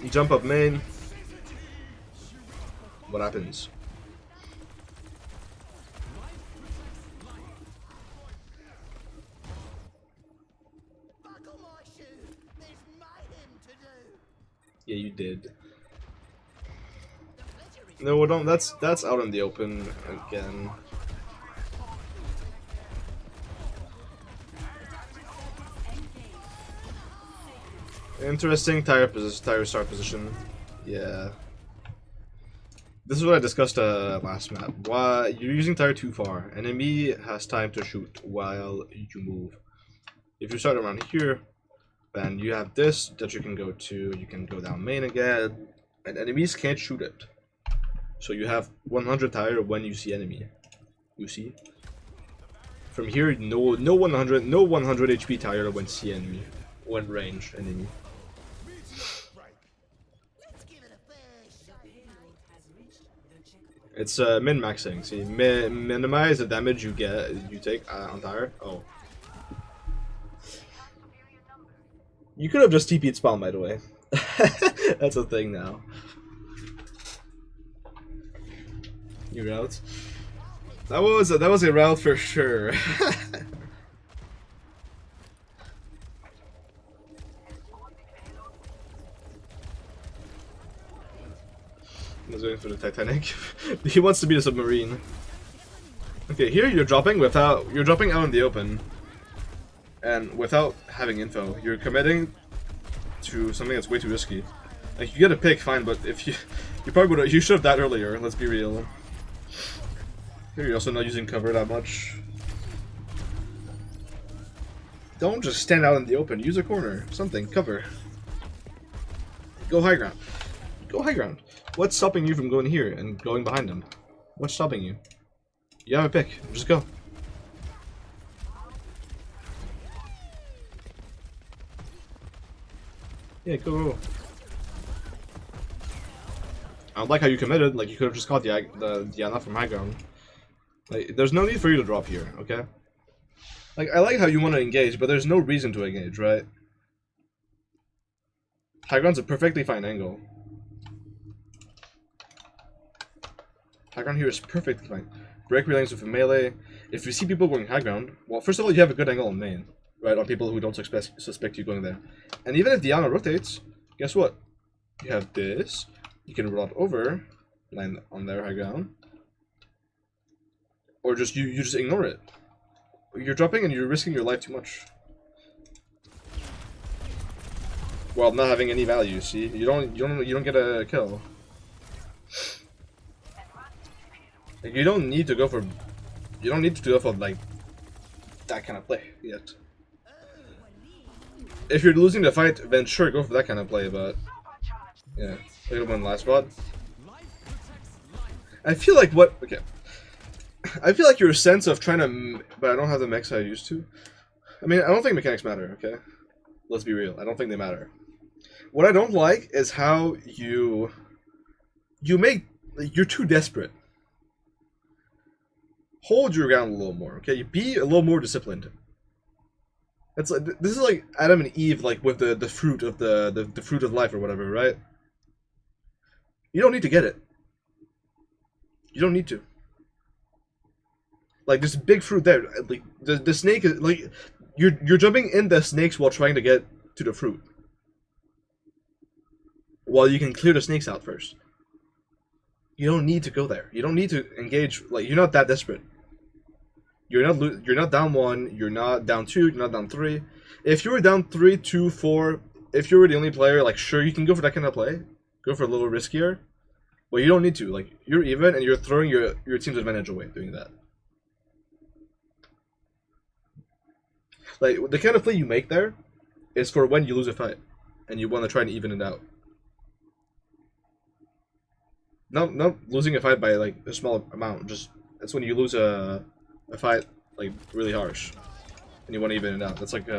Jump up main. What happens? Yeah, you did. No, don't. That's out in the open again. Interesting tire start position. Yeah. This is what I discussed last map. Why you're using tire too far. Enemy has time to shoot while you move. If you start around here, then you have this that you can go to. You can go down main again, and enemies can't shoot it. So you have 100 tire when you see enemy. You see. From here, no 100 HP tire when see enemy, when range enemy. It's min-maxing. See, minimize the damage you take on tire. Oh. You could have just TP'd spawn, by the way. That's a thing now. New route. That was a route for sure. He's waiting for the Titanic. He wants to be a submarine. Okay, here you're dropping out in the open, and without having info, you're committing to something that's way too risky. Like you get a pick, fine, but if you should have died earlier. Let's be real. Here you're also not using cover that much. Don't just stand out in the open. Use a corner, something, cover. Go high ground. Go high ground. What's stopping you from going here and going behind them? What's stopping you? You have a pick. Just go. Yeah, go. I like how you committed. Like, you could have just caught the Diana from high ground. Like, there's no need for you to drop here, okay? Like, I like how you want to engage, but there's no reason to engage, right? High ground's a perfectly fine angle. High ground here is perfectly fine. Break relays with a melee. If you see people going high ground, well, first of all, you have a good angle on main, right? On people who don't suspect you going there. And even if Diana rotates, guess what? You have this. You can roll over, land on their high ground, or just you just ignore it. You're dropping and you're risking your life too much. While not having any value. See, you don't get a kill. Like, you don't need to go for like that kind of play yet. If you're losing the fight, then sure, go for that kind of play. But yeah, play it on last spot. I feel like I feel like your sense of trying to, but I don't have the mechs I used to. I mean, I don't think mechanics matter. Okay, let's be real. I don't think they matter. What I don't like is how you're too desperate. Hold your ground a little more, okay? Be a little more disciplined. It's like, this is like Adam and Eve, like with the fruit of the fruit of life or whatever, right? You don't need to get it. You don't need to. Like, there's a big fruit there. Like the snake is like you're jumping in the snakes while trying to get to the fruit. While you can clear the snakes out first. You don't need to go there. You don't need to engage. Like, you're not that desperate. You're not down 1. You're not down 2. You're not down 3. If you were down 3, 2, 4, if you were the only player, like, sure, you can go for that kind of play. Go for a little riskier. But you don't need to. Like, you're even, and you're throwing your team's advantage away doing that. Like, the kind of play you make there is for when you lose a fight, and you want to try and even it out. Not losing a fight by like a small amount. Just that's when you lose a fight like really harsh, and you want to even it out. That's like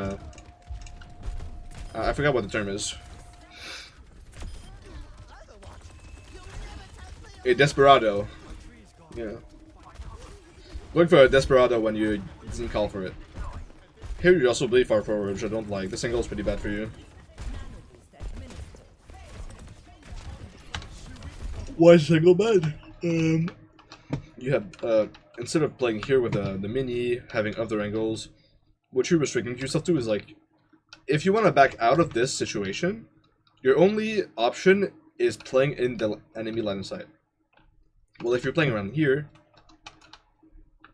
I forgot what the term is. A desperado. Yeah. Going for a desperado when you didn't call for it. Here you also bleed far forward, which I don't like. This angle is pretty bad for you. Why is single bad? You have instead of playing here with the mini, having other angles, what you're restricting yourself to is like, if you want to back out of this situation, your only option is playing in the enemy line of sight. Well, if you're playing around here,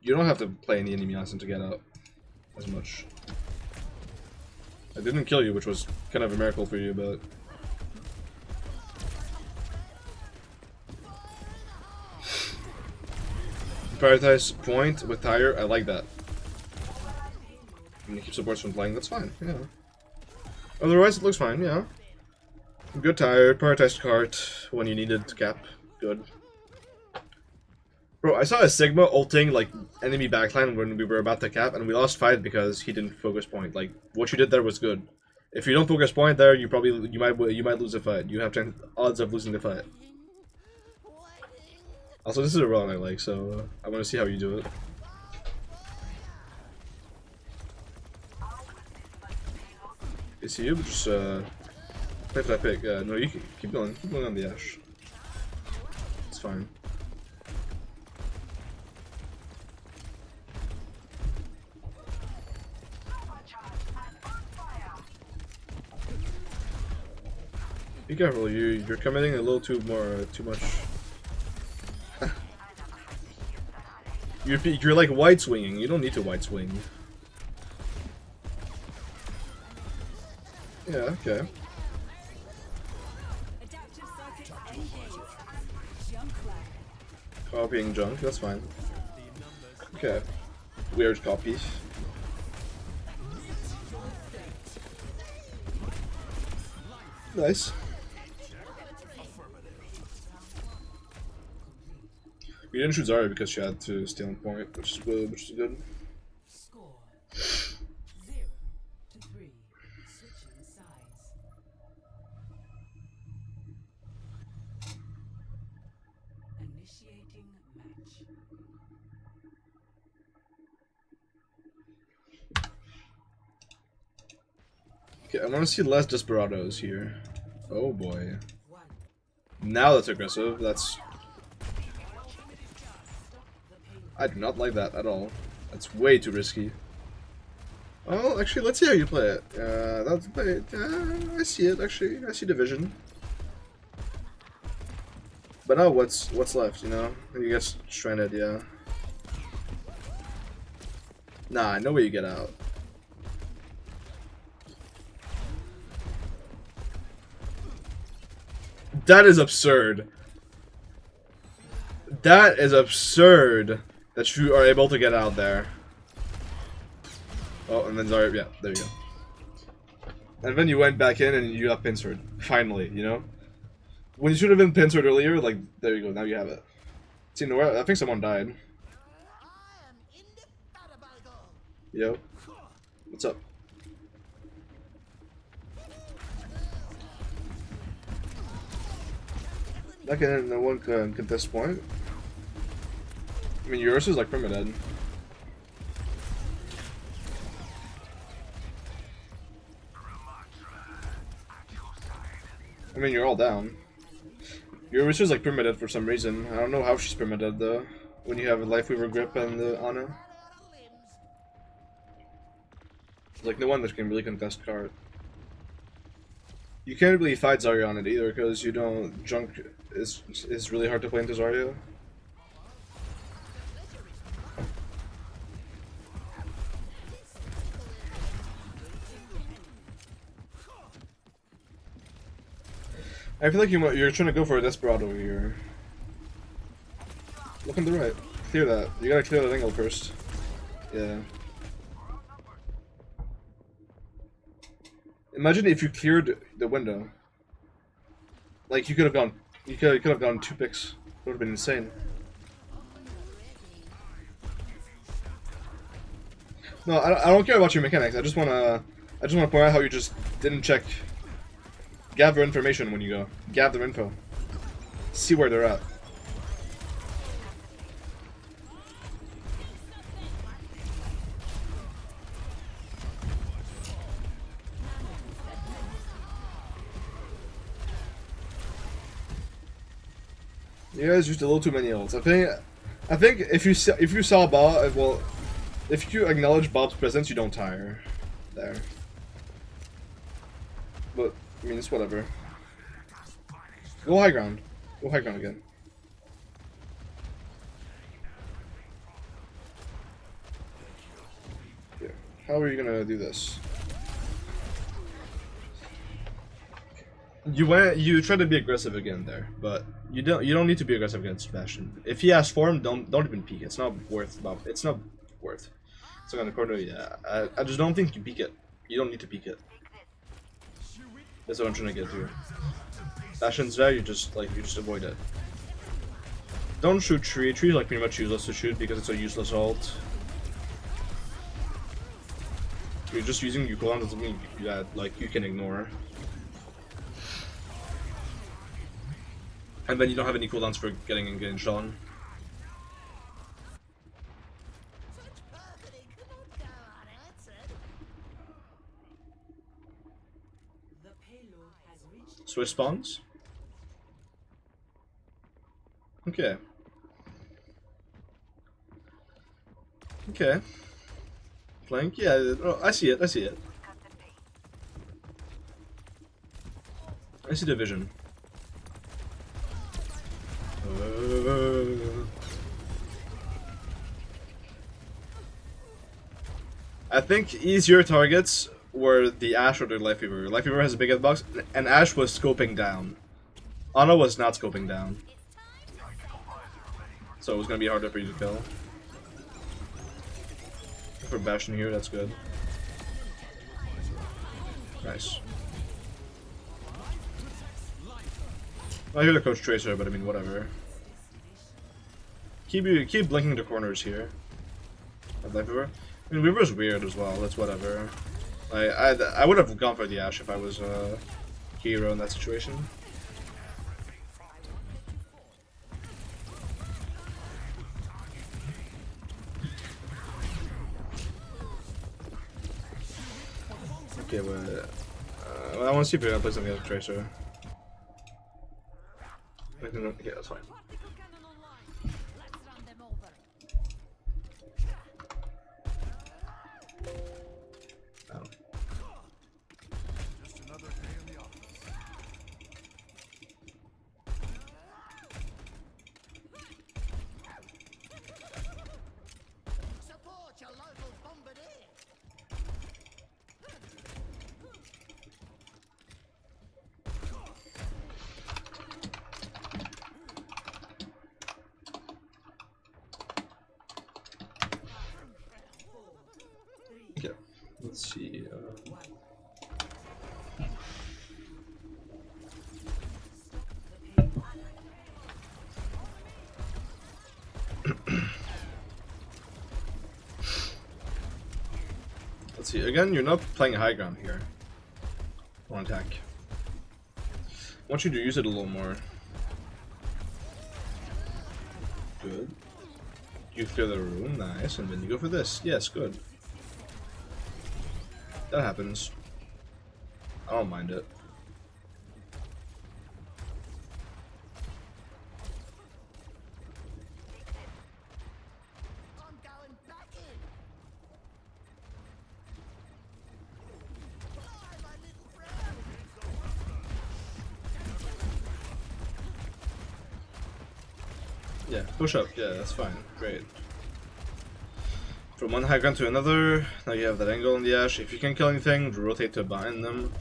you don't have to play any enemy line to get out as much. I didn't kill you, which was kind of a miracle for you, but. Prioritize point with tire, I like that. And you keep supports from playing, that's fine, yeah. Otherwise, it looks fine, yeah. Good tire, prioritized cart when you needed to cap, good. Bro, I saw a Sigma ulting like enemy backline when we were about to cap, and we lost fight because he didn't focus point. Like, what you did there was good. If you don't focus point there, you might lose a fight. You have odds of losing the fight. Also, this is a run I like, so I want to see how you do it. Is he able to just play for that pick? No, you can keep going on the Ash. It's fine. Be careful, you're committing a little too much. You're like wide swinging. You don't need to wide swing. Yeah, okay. Copying junk, that's fine. Okay. Weird copy. Nice. We didn't shoot Zarya because she had to steal on point, which is good.
Score 0-3. Switching sides.
Okay, I want to see less Desperados here. Oh boy.
One.
Now that's aggressive. That's...
Stop the payload.
I do not like that at all. That's way too risky. Oh, actually, let's see how you play it. That's I see it, actually. I see the vision. But now what's left, you know? You get stranded, yeah. Nah, no way you get out. That is absurd. That is absurd that you are able to get out there. Oh, and then Zarya, yeah, there you go. And then you went back in and you got pincered. Finally, you know? When you should have been pincered earlier, like, there you go, now you have it. See, no, I think someone died.
I am indefatigable.
Yo. What's up? Back in, no one can contest point. I mean, yours is like permadead. I mean, you're all down. Yours is like permadead for some reason. I don't know how she's permadead though. When you have a Life Weaver grip and the Ana.
Out of limbs.
Like, no one that can really contest card. You can't really fight Zarya on it either, because you don't... Junk is really hard to play into Zarya. I feel like you're trying to go for a Desperado here. Look on the right. Clear that. You gotta clear that angle first. Yeah. Imagine if you cleared the window. Like, you could have gone. You could have gone 2 picks. It would have been insane. No, I don't care about your mechanics. I just wanna point out how you just didn't check. Gather information when you go. Gather info. See where they're at. You guys used a little too many ults. I think if you saw Bob, well, if you acknowledge Bob's presence, you don't tire. There. But I mean, it's whatever. Go high ground. Go high ground again. Here. How are you gonna do this? You try to be aggressive again there, but you don't need to be aggressive against Sebastian. If he has form, don't even peek. It's not worth. It's not worth. So on the corner, yeah. I just don't think you peek it. You don't need to peek it. That's what I'm trying to get to. Bastion's there, you just avoid it. Don't shoot tree. Tree is like pretty much useless to shoot because it's a useless ult. You're just using your cooldown doesn't mean that like you can ignore. And then you don't have any cooldowns for getting engaged on.
Such perfidy could not go unanswered.
The payload has reached
Switch spawns? Okay. Okay. Flank? Yeah, oh, I see it, I see it. I see the vision. I think easier targets were the Ashe or the Life Weaver. Life Weaver has a big hitbox, and Ashe was scoping down. Ana was not scoping down. So it was gonna be harder for you to kill. For Bastion here, that's good. Nice. I hear the Coach Tracer, but I mean, whatever. Keep blinking the corners here. Life Weaver. I mean, Weaver's weird as well. That's whatever. I would have gone for the Ashe if I was a hero in that situation. Okay, but Well, I want to see if you're gonna play something like Tracer. Okay, that's fine.
Particle cannon online. Let's run them over.
Oh.
Just another day in the office.
Support your local bombardier.
Okay, let's see. Let's see. Again, you're not playing high ground here. On attack. I want you to use it a little more. Good. You clear the room, nice, and then you go for this. Yes, good. That happens. I don't mind it.
I'm going back in. Fly, my little friend.
Yeah, push up. Yeah, that's fine. Great. From one high ground to another, now you have that angle on the Ash. If you can kill anything, rotate to behind them.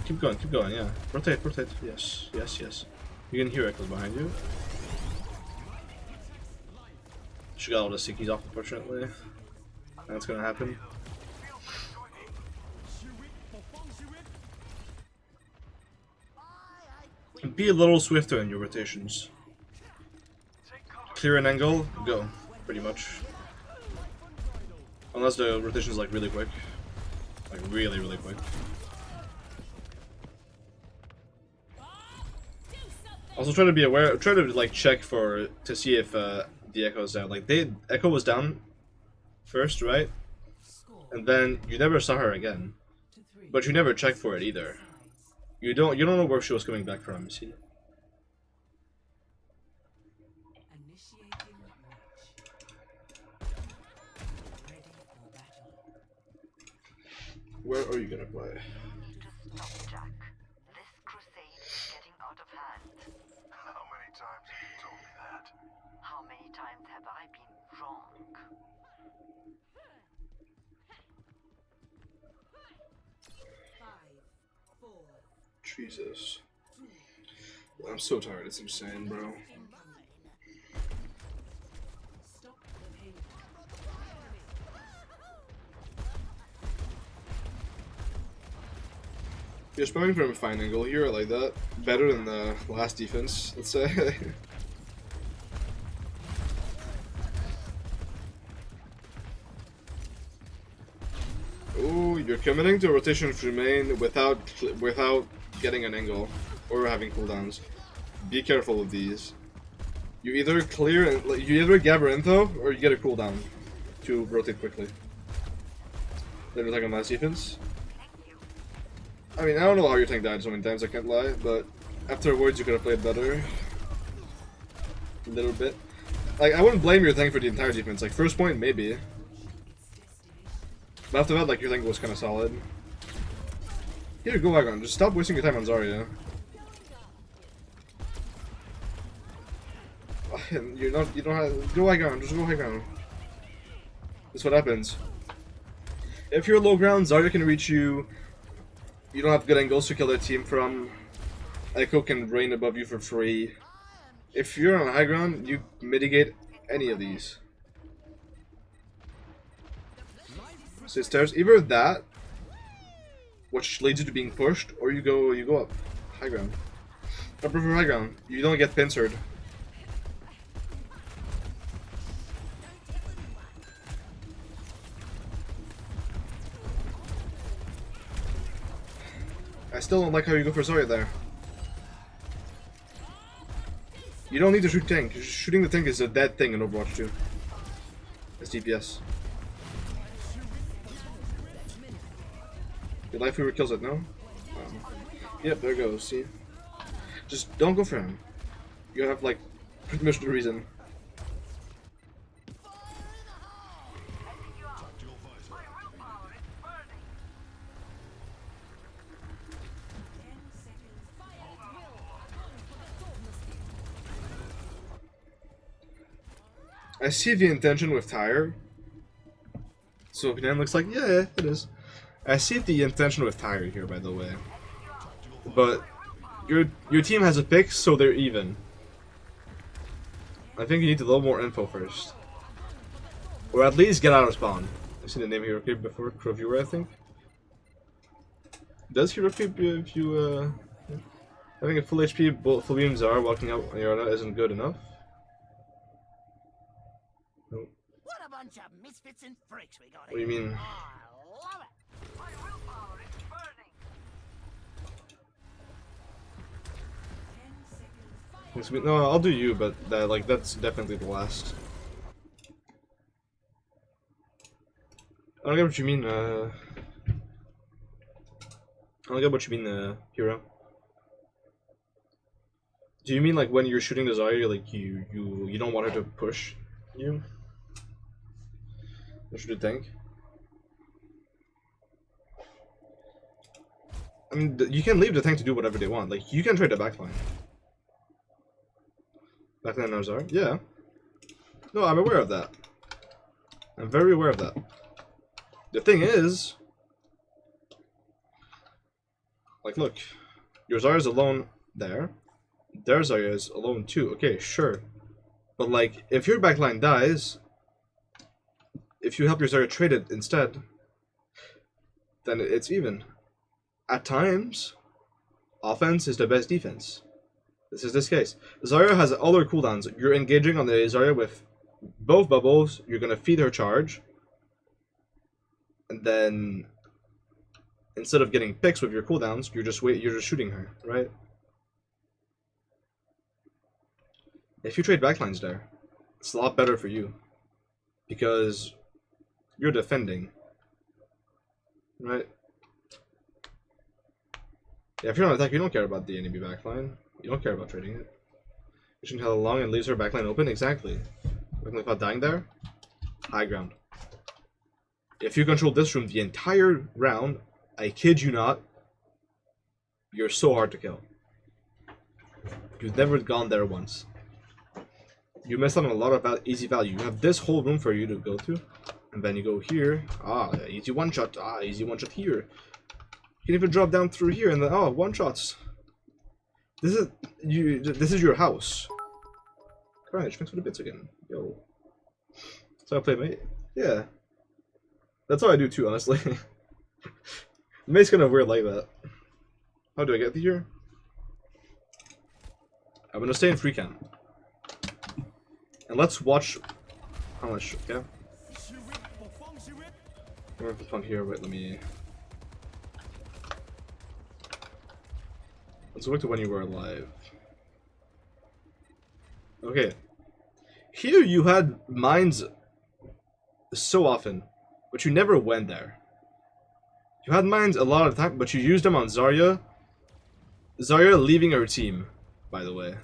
Keep going, yeah. Rotate, yes, yes, yes. You can hear Echoes behind you. She got all the stickies off, unfortunately. That's gonna happen. Be a little swifter in your rotations. Clear an angle, go. Pretty much. Unless the rotation is like really quick. Like really, really quick. Also try to be aware, try to like check to see if the Echo's down. Like Echo was down first, right? And then you never saw her again. But you never checked for it either. You don't know where she was coming back from, see?
Initiating match. Ready for battle.
Where are you gonna play?
Stop, Jack. This crusade is getting out of hand.
How many times have you told me that?
How many times have I been wrong?
Five, four,
Jesus. I'm so tired, it's insane, bro.
stop the payload.
You're spamming from a fine angle here, like that. Better than the last defense, let's say. Ooh, you're committing to a rotation of remain without getting an angle or having cooldowns. Be careful of these. You either clear and you either gather info or you get a cooldown to rotate quickly. Then we're on last defense. I mean, I don't know how your tank died so many times, I can't lie, but afterwards you could have played better. A little bit. Like, I wouldn't blame your tank for the entire defense. Like, first point, maybe. But after that, like, your tank was kind of solid. Here, go Agon. Just stop wasting your time on Zarya. You don't have, go Agon. Just go Agon. That's what happens. If you're low ground, Zarya can reach you. You don't have good angles to kill their team from. Echo can rain above you for free. If you're on high ground, you mitigate any of these. So stairs, either that, which leads you to being pushed, or you go up high ground. I prefer high ground. You don't get pincered. I still don't like how you go for Zarya there. You don't need to shoot tank. Shooting the tank is a dead thing in Overwatch 2. It's DPS. Your life weaver kills it, no? Yep, there goes, see? Just don't go for him. You have, like, pretty much the reason. I see the intention with Tyre. So Pinam looks like, yeah, it is. I see the intention with Tyre here, by the way. But your team has a pick, so they're even. I think you need a little more info first. Or at least get out of spawn. I've seen the name Hero Creep before, Crowviewer, I think. Does Hero Creep if you, having a full HP full beam Zara walking out on Yorana isn't good enough? Nope.
What a bunch of misfits and freaks we got
What do you
here.
mean?
I love it.
My willpower is burning.
10 seconds.
No, I'll do you, but that's definitely the last. I don't get what you mean, I don't get what you mean, Hero. Do you mean like when you're shooting the Zarya, like you don't want her to push you? What should you think? I mean, you can leave the tank to do whatever they want. Like, you can trade the backline. Backline on Zarya? Yeah. No, I'm aware of that. I'm very aware of that. The thing is, like, look, your Zarya's alone there. Their Zarya is alone too. Okay, sure. But, like, if your backline dies, if you help your Zarya trade it instead, then it's even. At times, offense is the best defense. This is this case. Zarya has all her cooldowns. You're engaging on the Zarya with both bubbles. You're gonna feed her charge. And then, instead of getting picks with your cooldowns, you're just shooting her, right? If you trade backlines there, it's a lot better for you. Because you're defending. Right? Yeah, if you're on attack, you don't care about the enemy backline. You don't care about trading it. Pushing hella long and leaves her backline open, exactly. Looking like about dying there. High ground. If you control this room the entire round, I kid you not, you're so hard to kill. You've never gone there once. You miss out on a lot of easy value. You have this whole room for you to go to, and then you go here. Ah, easy one shot. Ah, easy one shot here. You can even drop down through here, and then one shots. This is your house. Carnage, thanks for the bits again. Yo. So I play mate. Yeah. That's how I do too, honestly. Mate's kind of weird like that. How do I get here? I'm gonna stay in free cam. And let's watch how much, yeah? We're gonna fun here, wait, let me... Let's look to when you were alive. Okay. Here you had mines so often, but you never went there. You had mines a lot of the time, but you used them on Zarya. Zarya leaving her team, by the way.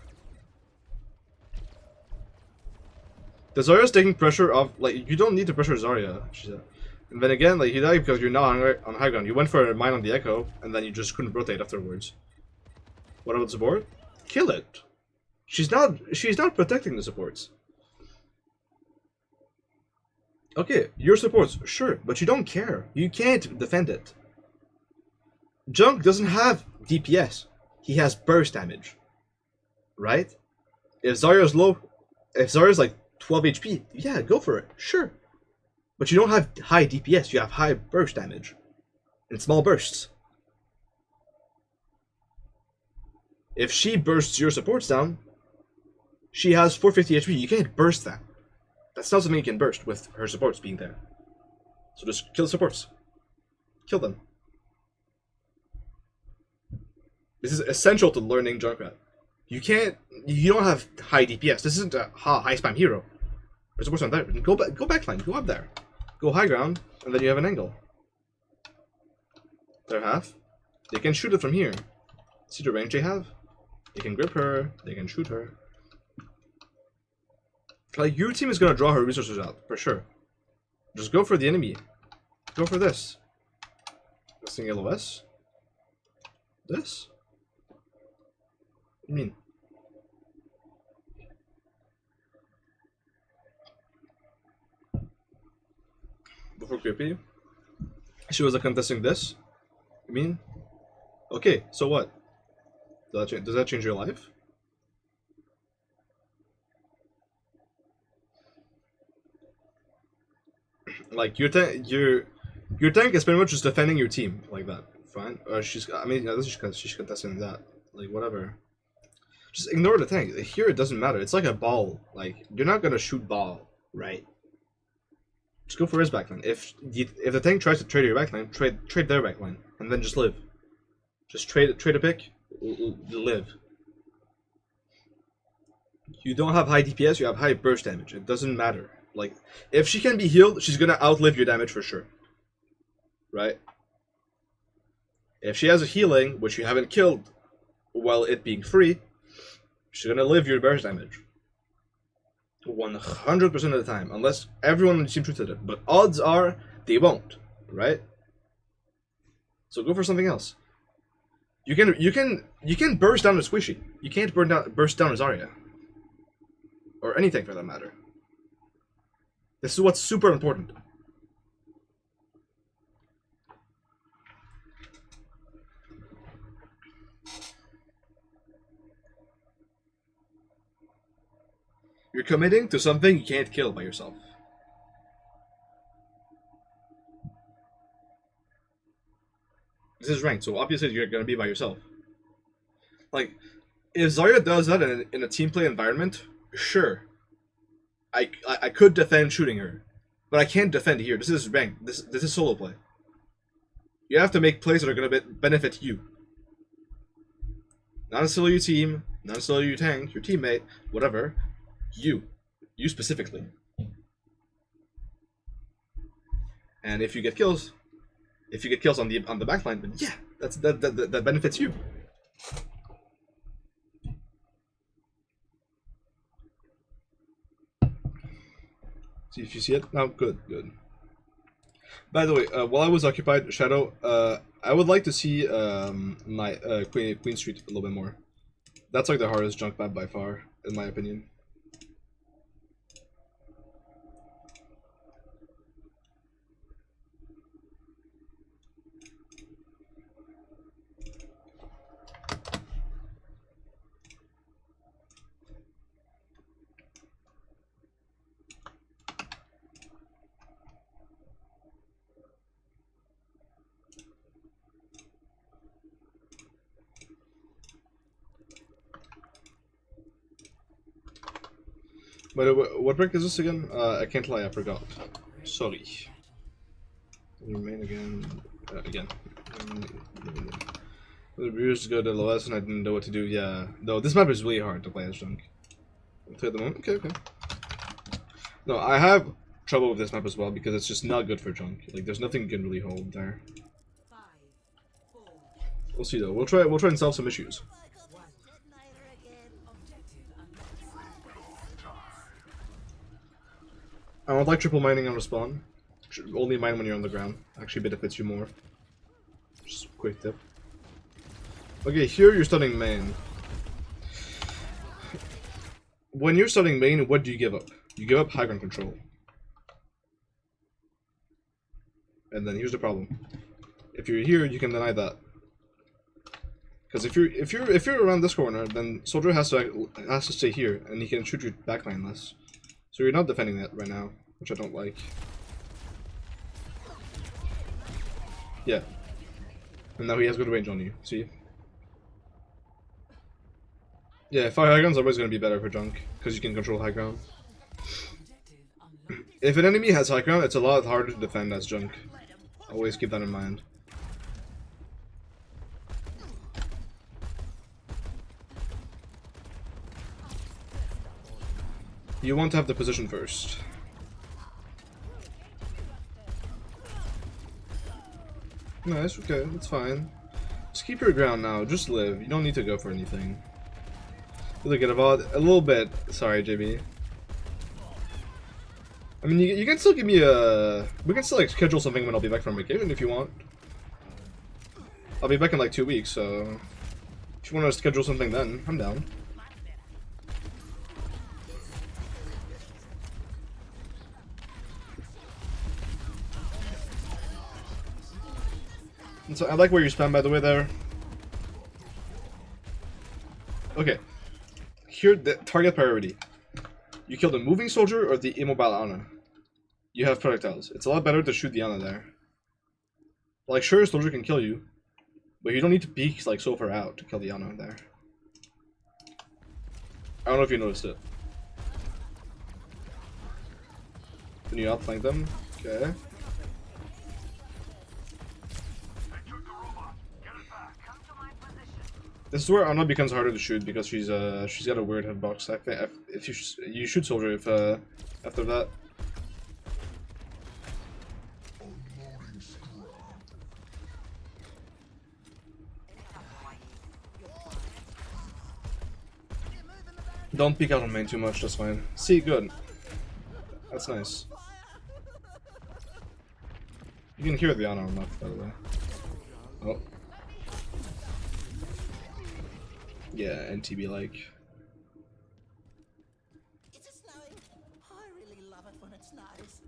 The Zarya's taking pressure off, like, you don't need to pressure Zarya, she said. And then again, like, you died because you're not on high ground. You went for a mine on the Echo, and then you just couldn't rotate afterwards. What about the support? Kill it. She's not protecting the supports. Okay, your supports, sure, but you don't care. You can't defend it. Junk doesn't have DPS. He has burst damage. Right? If Zarya's low, if Zarya's like 12 HP, yeah, go for it, sure. But you don't have high DPS, you have high burst damage. In small bursts. If she bursts your supports down, she has 450 HP, you can't burst that. That's not something you can burst with her supports being there. So just kill the supports. Kill them. This is essential to learning Junkrat. You don't have high DPS. This isn't a high spam hero. Or supposed to there. Go backline. Go up there. Go high ground, and then you have an angle. They're half. They can shoot it from here. See the range they have? They can grip her. They can shoot her. Like, your team is gonna draw her resources out, for sure. Just go for the enemy. Go for this. This thing LOS? This? What do you mean? Before creepy? She was contesting this? You mean? Okay, so what? Does that change your life? Like, your tank is pretty much just defending your team like that. Fine. Or I mean, yeah, this is because she's contesting that. Like, whatever. Just ignore the tank. Here it doesn't matter. It's like a ball. Like, you're not gonna shoot ball, right? Just go for his backline. If the tank tries to trade your backline, trade their backline, and then just live. Just trade a pick, live. You don't have high DPS. You have high burst damage. It doesn't matter. Like, if she can be healed, she's gonna outlive your damage for sure. Right? If she has a healing, which you haven't killed while it being free, she's gonna live your burst damage. 100% of the time, unless everyone on the team treated it. But odds are they won't, right? So go for something else. You can burst down a squishy. You can't burst down a Zarya. Or anything for that matter. This is what's super important. You're committing to something you can't kill by yourself. This is ranked, so obviously you're gonna be by yourself. Like, if Zarya does that in a team play environment, sure. I could defend shooting her, but I can't defend here. This is ranked. This is solo play. You have to make plays that are gonna benefit you. Not necessarily your team, not necessarily your tank, your teammate, whatever. You specifically. And if you get kills on the backline, then yeah, that benefits you. See if you see it now. Good. By the way, while I was occupied, Shadow, I would like to see my Queen Street a little bit more. That's like the hardest junk map by far, in my opinion. But what rank is this again? I can't lie, I forgot. Sorry. Remain again. Again. The reviews go to LOS and I didn't know what to do. Yeah. No, this map is really hard to play as junk. At the moment. Okay. No, I have trouble with this map as well because it's just not good for junk. Like, there's nothing you can really hold there.
5, 4,
We'll see though. We'll try and solve some issues.
objective unlocked.
I don't like triple mining on respawn. Only mine when you're on the ground. Actually benefits you more. Just a quick tip. Okay, here you're studying main. When you're studying main, what do you give up? You give up high ground control. And then here's the problem. If you're here, you can deny that. Because if you're around this corner, then soldier has to stay here, and he can shoot your backline less. So you're not defending that right now, which I don't like. Yeah. And now he has good range on you. See? Yeah, fire high ground's always going to be better for junk, because you can control high ground.
Objective unlocked.
If an enemy has high ground, it's a lot harder to defend as junk. Always keep that in mind. You want to have the position first. Nice, okay, that's fine. Just keep your ground now, just live. You don't need to go for anything. Look at about a little bit. Sorry, JB. I mean, you can still give me a... We can still like schedule something when I'll be back from vacation if you want. I'll be back in like 2 weeks, so... If you want to schedule something then, I'm down. And so I like where you spam, by the way, there. Okay. Here, the target priority. You kill the moving soldier or the immobile Ana. You have projectiles. It's a lot better to shoot the Ana there. Like, sure, a soldier can kill you, but you don't need to peek like so far out to kill the Ana there. I don't know if you noticed it. Can you outflank them? Okay.
They took the robot. Get it back.
Come to my position.
This is where Ana becomes harder to shoot because she's got a weird hitbox. I think if you shoot soldier if after that. Don't peek out on main too much. That's fine. See, good. That's nice. You can hear the Ana on left, by the way. Oh. Yeah, NTB like.
Is it snowing? I really love it when it snows.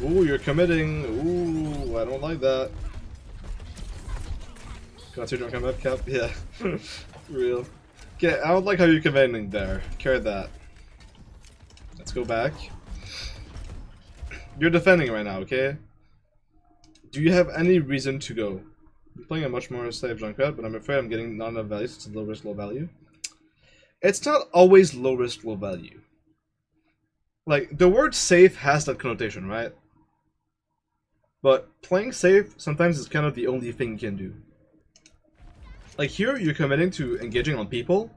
Ooh, you're committing. Ooh, I don't like that. Consider come up cap. Yeah, real. Okay, I don't like how you're committing there. Carry that. Let's go back. You're defending right now, okay? Do you have any reason to go? I'm playing a much more safe Junkrat, but I'm afraid I'm getting not enough value since it's low risk, low value. It's not always low risk, low value. Like, the word safe has that connotation, right? But playing safe sometimes is kind of the only thing you can do. Like here, you're committing to engaging on people,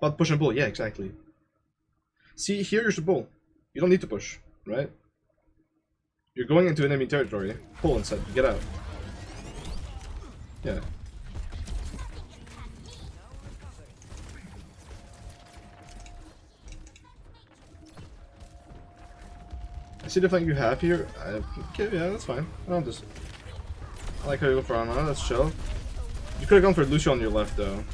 but push and pull. Yeah, exactly. See, here you should pull. You don't need to push, right? You're going into enemy territory. Pull instead. Get out. Yeah. I see the thing you have here. Okay, yeah, that's fine. I like how you go for Ana. That's chill. You could have gone for Lucio on your left, though.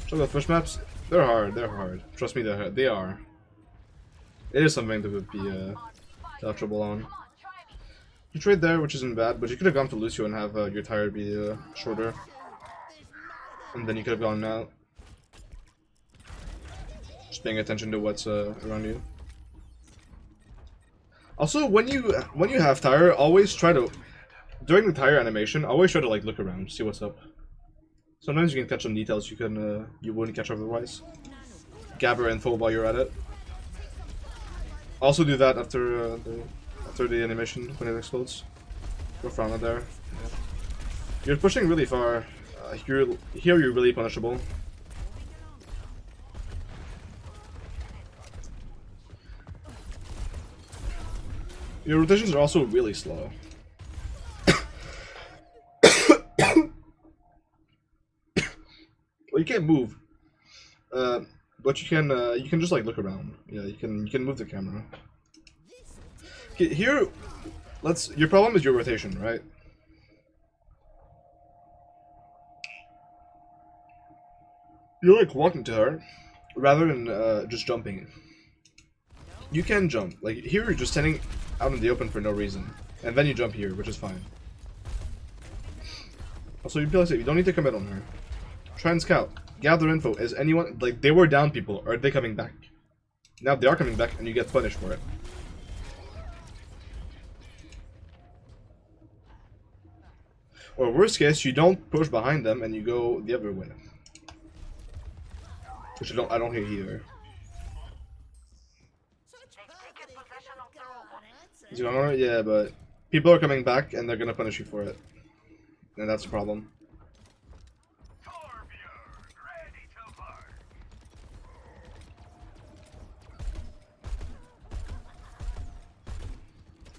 Check the push maps. They're hard. They're hard. Trust me, they are. It is something to be to have trouble on. You trade there, which isn't bad, but you could have gone for Lucio and have your tire be shorter, and then you could have gone out. Just paying attention to what's around you. Also, when you have tire, always try to, during the tire animation, always try to like look around, see what's up. Sometimes you can catch some details you wouldn't catch otherwise. Gather info while you're at it. Also do that after the animation when it explodes. Go for Ana there. Yeah. You're pushing really far. Here you're really punishable. Your rotations are also really slow. Well, you can't move, but you can just like look around. Yeah, you can move the camera. Okay, here, your problem is your rotation, right? You're like walking to her, rather than just jumping. You can jump. Like here, you're just standing out in the open for no reason, and then you jump here, which is fine. Also, you realize that you don't need to commit on her. Try and scout. Gather info. Is anyone like they were down people? Or are they coming back? Now they are coming back, and you get punished for it. Or worst case, you don't push behind them and you go the other way. Which I don't hate either.
Taken possession of the robot.
Is it alright? Yeah, but people are coming back and they're gonna punish you for it. And that's a problem.
Torbjorn, ready to burn.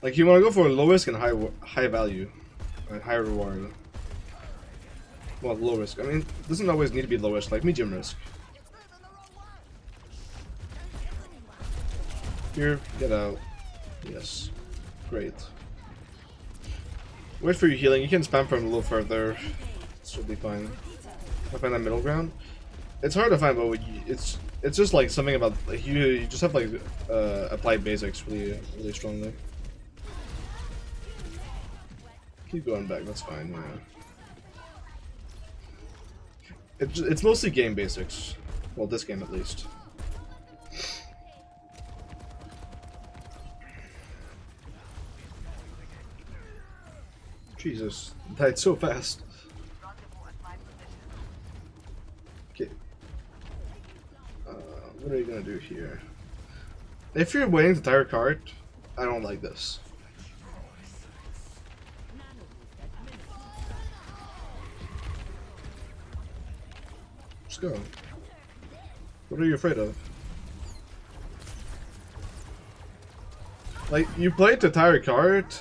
Like you want to go for low risk and high value, or high reward. Well, low risk. I mean, it doesn't always need to be low risk. Like medium risk. Here, get out. Yes, great. Wait for your healing. You can spam from a little further. This will be fine. I find that middle ground. It's hard to find, but it's just like something about like you just have like apply basics really strongly. Keep going back, that's fine, yeah. It's mostly game basics. Well, this game at least. Jesus, died so fast.
Rendezvous at my position.
Okay. What are you gonna do here? If you're waiting to tire cart, I don't like this. Let's go. What are you afraid of? Like, you played to tire cart,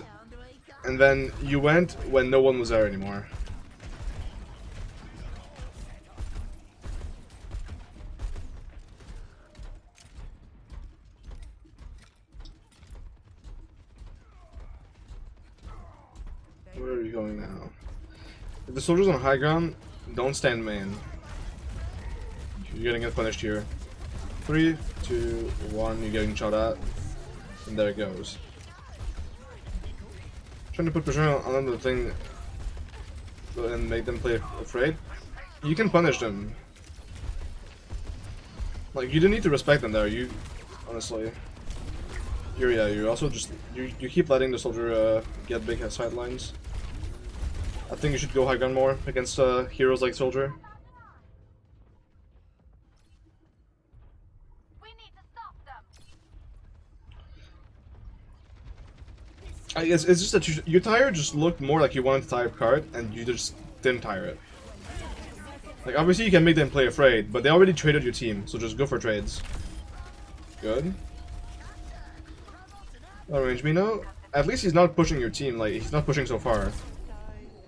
and then you went when no one was there anymore. Where are you going now? If the soldier's on high ground, don't stand main. You're gonna get punished here. 3, 2, 1, you're getting shot at. And there it goes. Trying to put pressure on another thing and make them play afraid. You can punish them. Like, you don't need to respect them there, you honestly. You're also just you keep letting the soldier get big sidelines. I think you should go high ground more against heroes like Soldier.
We need to stop them.
I guess it's just that your tire just looked more like you wanted to tire card, and you just didn't tire it. Like, obviously you can make them play afraid, but they already traded your team, so just go for trades. Good. Arrange me now. At least he's not pushing your team, like, he's not pushing so far.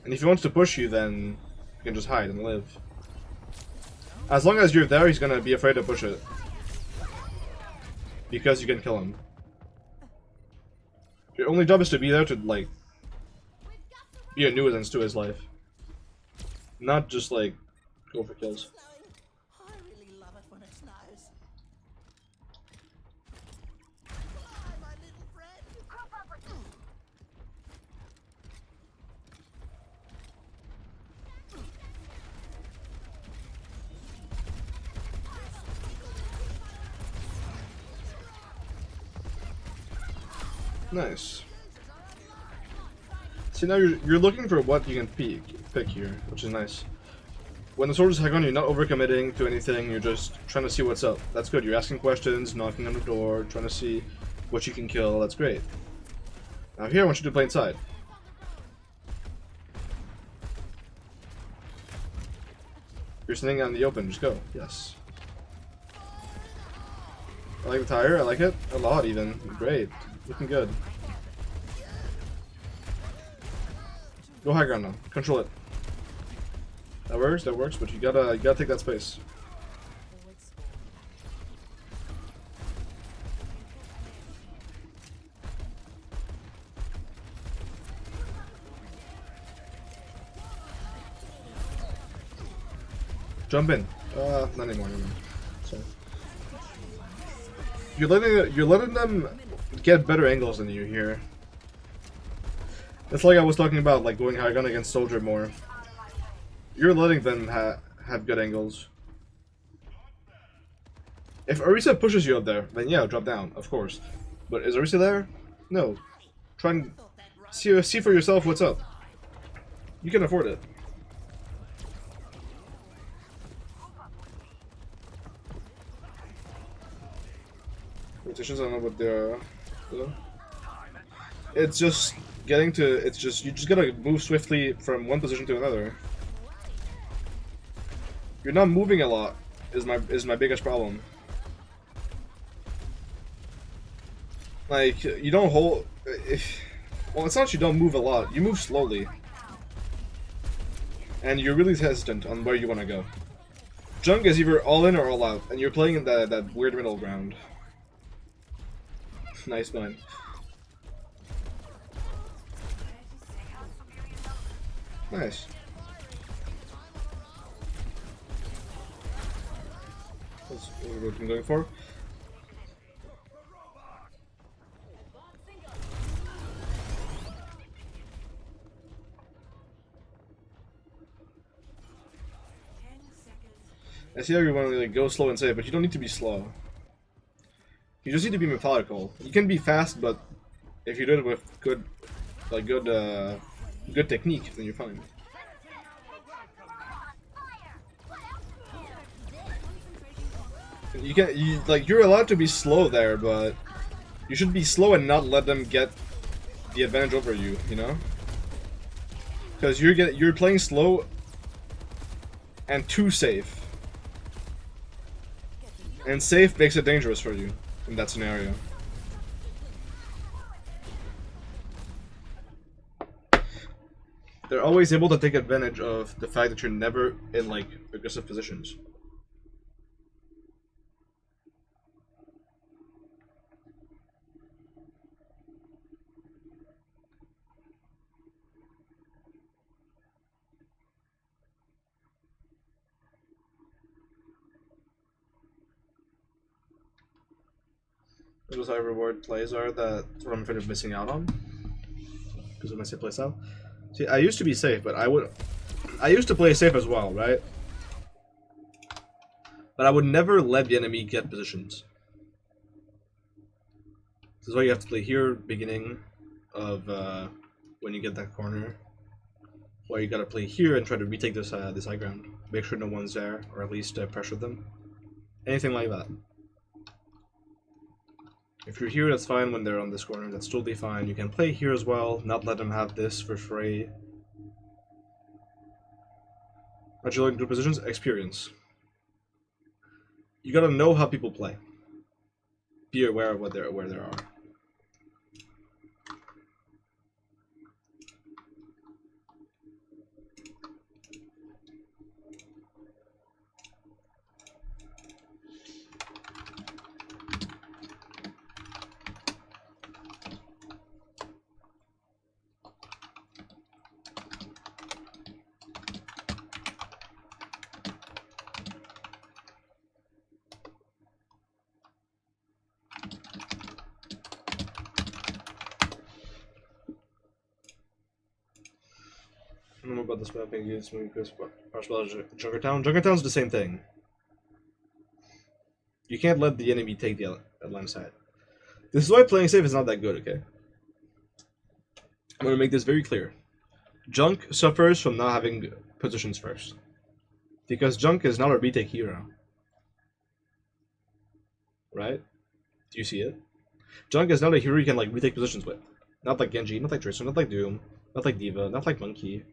And if he wants to push you, then you can just hide and live. As long as you're there, he's gonna be afraid to push it. Because you can kill him. Your only job is to be there to, like, be a nuisance to his life. Not just, like, go for kills.
I really love it when it snows. My little friend.
Nice. See, now you're looking for what you can pick here, which is nice. When the soldier's high ground, you're not overcommitting to anything, you're just trying to see what's up. That's good, you're asking questions, knocking on the door, trying to see what you can kill, that's great. Now here, I want you to play inside. You're sitting out in the open, just go. Yes. I like the tire, I like it. A lot, even. Great. Looking good. Go high ground now. Control it. That works, but you gotta take that space. Jump in. Not anymore. Sorry. You're letting them get better angles than you here. It's like I was talking about, like going high gun against Soldier more. You're letting them have good angles. If Orisa pushes you up there, then yeah, drop down, of course. But is Orisa there? No. Try and see for yourself what's up. You can afford it. Rotations, I don't know what they're. It's just getting to. It's just you just gotta move swiftly from one position to another. You're not moving a lot. Is my biggest problem. Like you don't hold. Well, it's not you don't move a lot. You move slowly, and you're really hesitant on where you want to go. Junk is either all in or all out, and you're playing in that weird middle ground. Nice mine. Nice. That's what I'm going for. I see how you want to like, go slow and safe, but you don't need to be slow. You just need to be methodical. You can be fast, but if you do it with good technique, then you're fine. You're allowed to be slow there, but you should be slow and not let them get the advantage over you, you know? Because you're playing slow and too safe. And safe makes it dangerous for you in that scenario. They're always able to take advantage of the fact that you're never in like aggressive positions. Those high reward plays are that I'm afraid of missing out on because of my safe playstyle. See, I used to be safe, but I used to play safe as well, right? But I would never let the enemy get positions. This is why you have to play here, beginning of when you get that corner. Or you gotta play here and try to retake this this high ground. Make sure no one's there, or at least pressure them. Anything like that. If you're here, that's fine when they're on this corner, that's totally fine. You can play here as well, not let them have this for free. How'd you learn good positions? Experience. You gotta know how people play. Be aware of where there are. I don't know about this mapping used when Chris Junkertown. Junkertown's the same thing. You can't let the enemy take the Atlantic side. This is why playing safe is not that good, okay? I'm gonna make this very clear. Junk suffers from not having positions first. Because Junk is not a retake hero. Right? Do you see it? Junk is not a hero you can like retake positions with. Not like Genji, not like Tracer, not like Doom, not like D.Va, not like Monkey.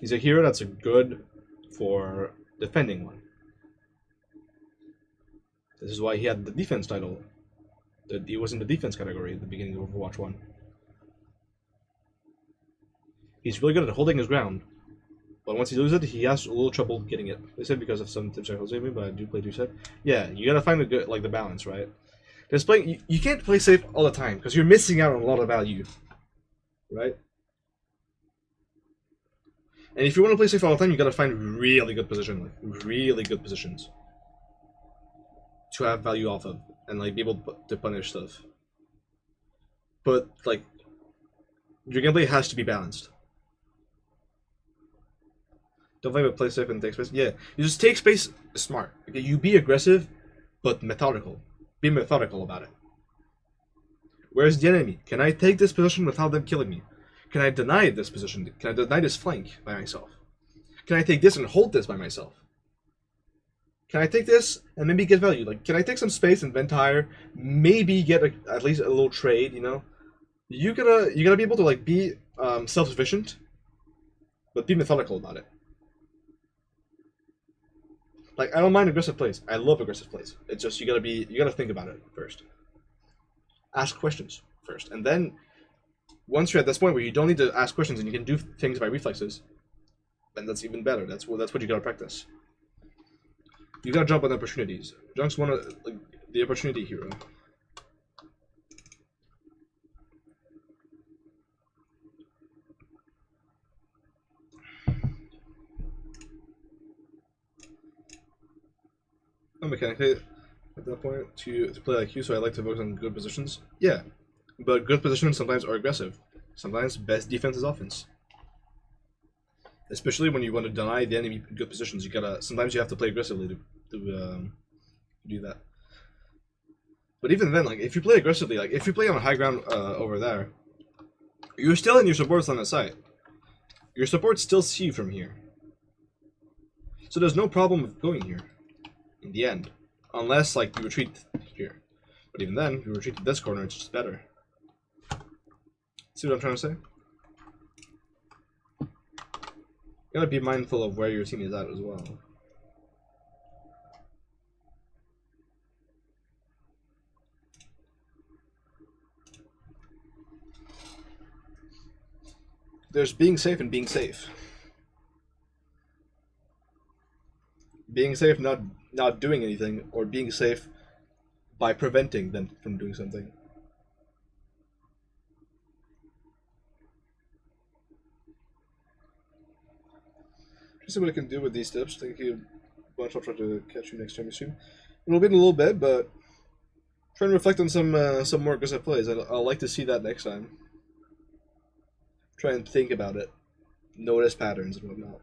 He's a hero that's good for defending one. This is why he had the defense title. He was in the defense category at the beginning of Overwatch 1. He's really good at holding his ground. But once he loses it, he has a little trouble getting it. They said because of some tips I Jose me, but I do play Doucet. Yeah, you gotta find the good, like the balance, right? There's playing. You can't play safe all the time because you're missing out on a lot of value, right? And if you want to play safe all the time, you gotta find really good position, like really good positions to have value off of and like be able to punish stuff. But like, your gameplay has to be balanced. Don't think about play safe and take space. Yeah, you just take space smart. Okay, you be aggressive, but methodical. Be methodical about it. Where's the enemy? Can I take this position without them killing me? Can I deny this position? Can I deny this flank by myself? Can I take this and hold this by myself? Can I take this and maybe get value? Like, can I take some space and vent higher? Maybe get at least a little trade, you know? You gotta be able to like be self-sufficient, but be methodical about it. Like, I don't mind aggressive plays. I love aggressive plays. It's just you gotta think about it first. Ask questions first, and then once you're at this point where you don't need to ask questions and you can do things by reflexes, then that's even better. That's what you gotta practice. You gotta jump on opportunities. Junk's one of like, the opportunity hero. Mechanically, at that point, to play like you, so I like to focus on good positions. Yeah, but good positions sometimes are aggressive. Sometimes best defense is offense. Especially when you want to deny the enemy good positions, sometimes you have to play aggressively to do that. But even then, like if you play aggressively, like if you play on high ground over there, you're still in your supports on the side. Your supports still see you from here, so there's no problem with going here. In the end, unless like you retreat here, but even then, if you retreat to this corner, it's just better. See what I'm trying to say? You gotta be mindful of where your team is at as well. There's being safe and being safe. Being safe, not doing anything, or being safe by preventing them from doing something. Just see what I can do with these tips. Thank you a bunch. I'll try to catch you next time you stream. It'll be in a little bit, but try and reflect on some more aggressive plays. I'll like to see that next time. Try and think about it. Notice patterns and whatnot.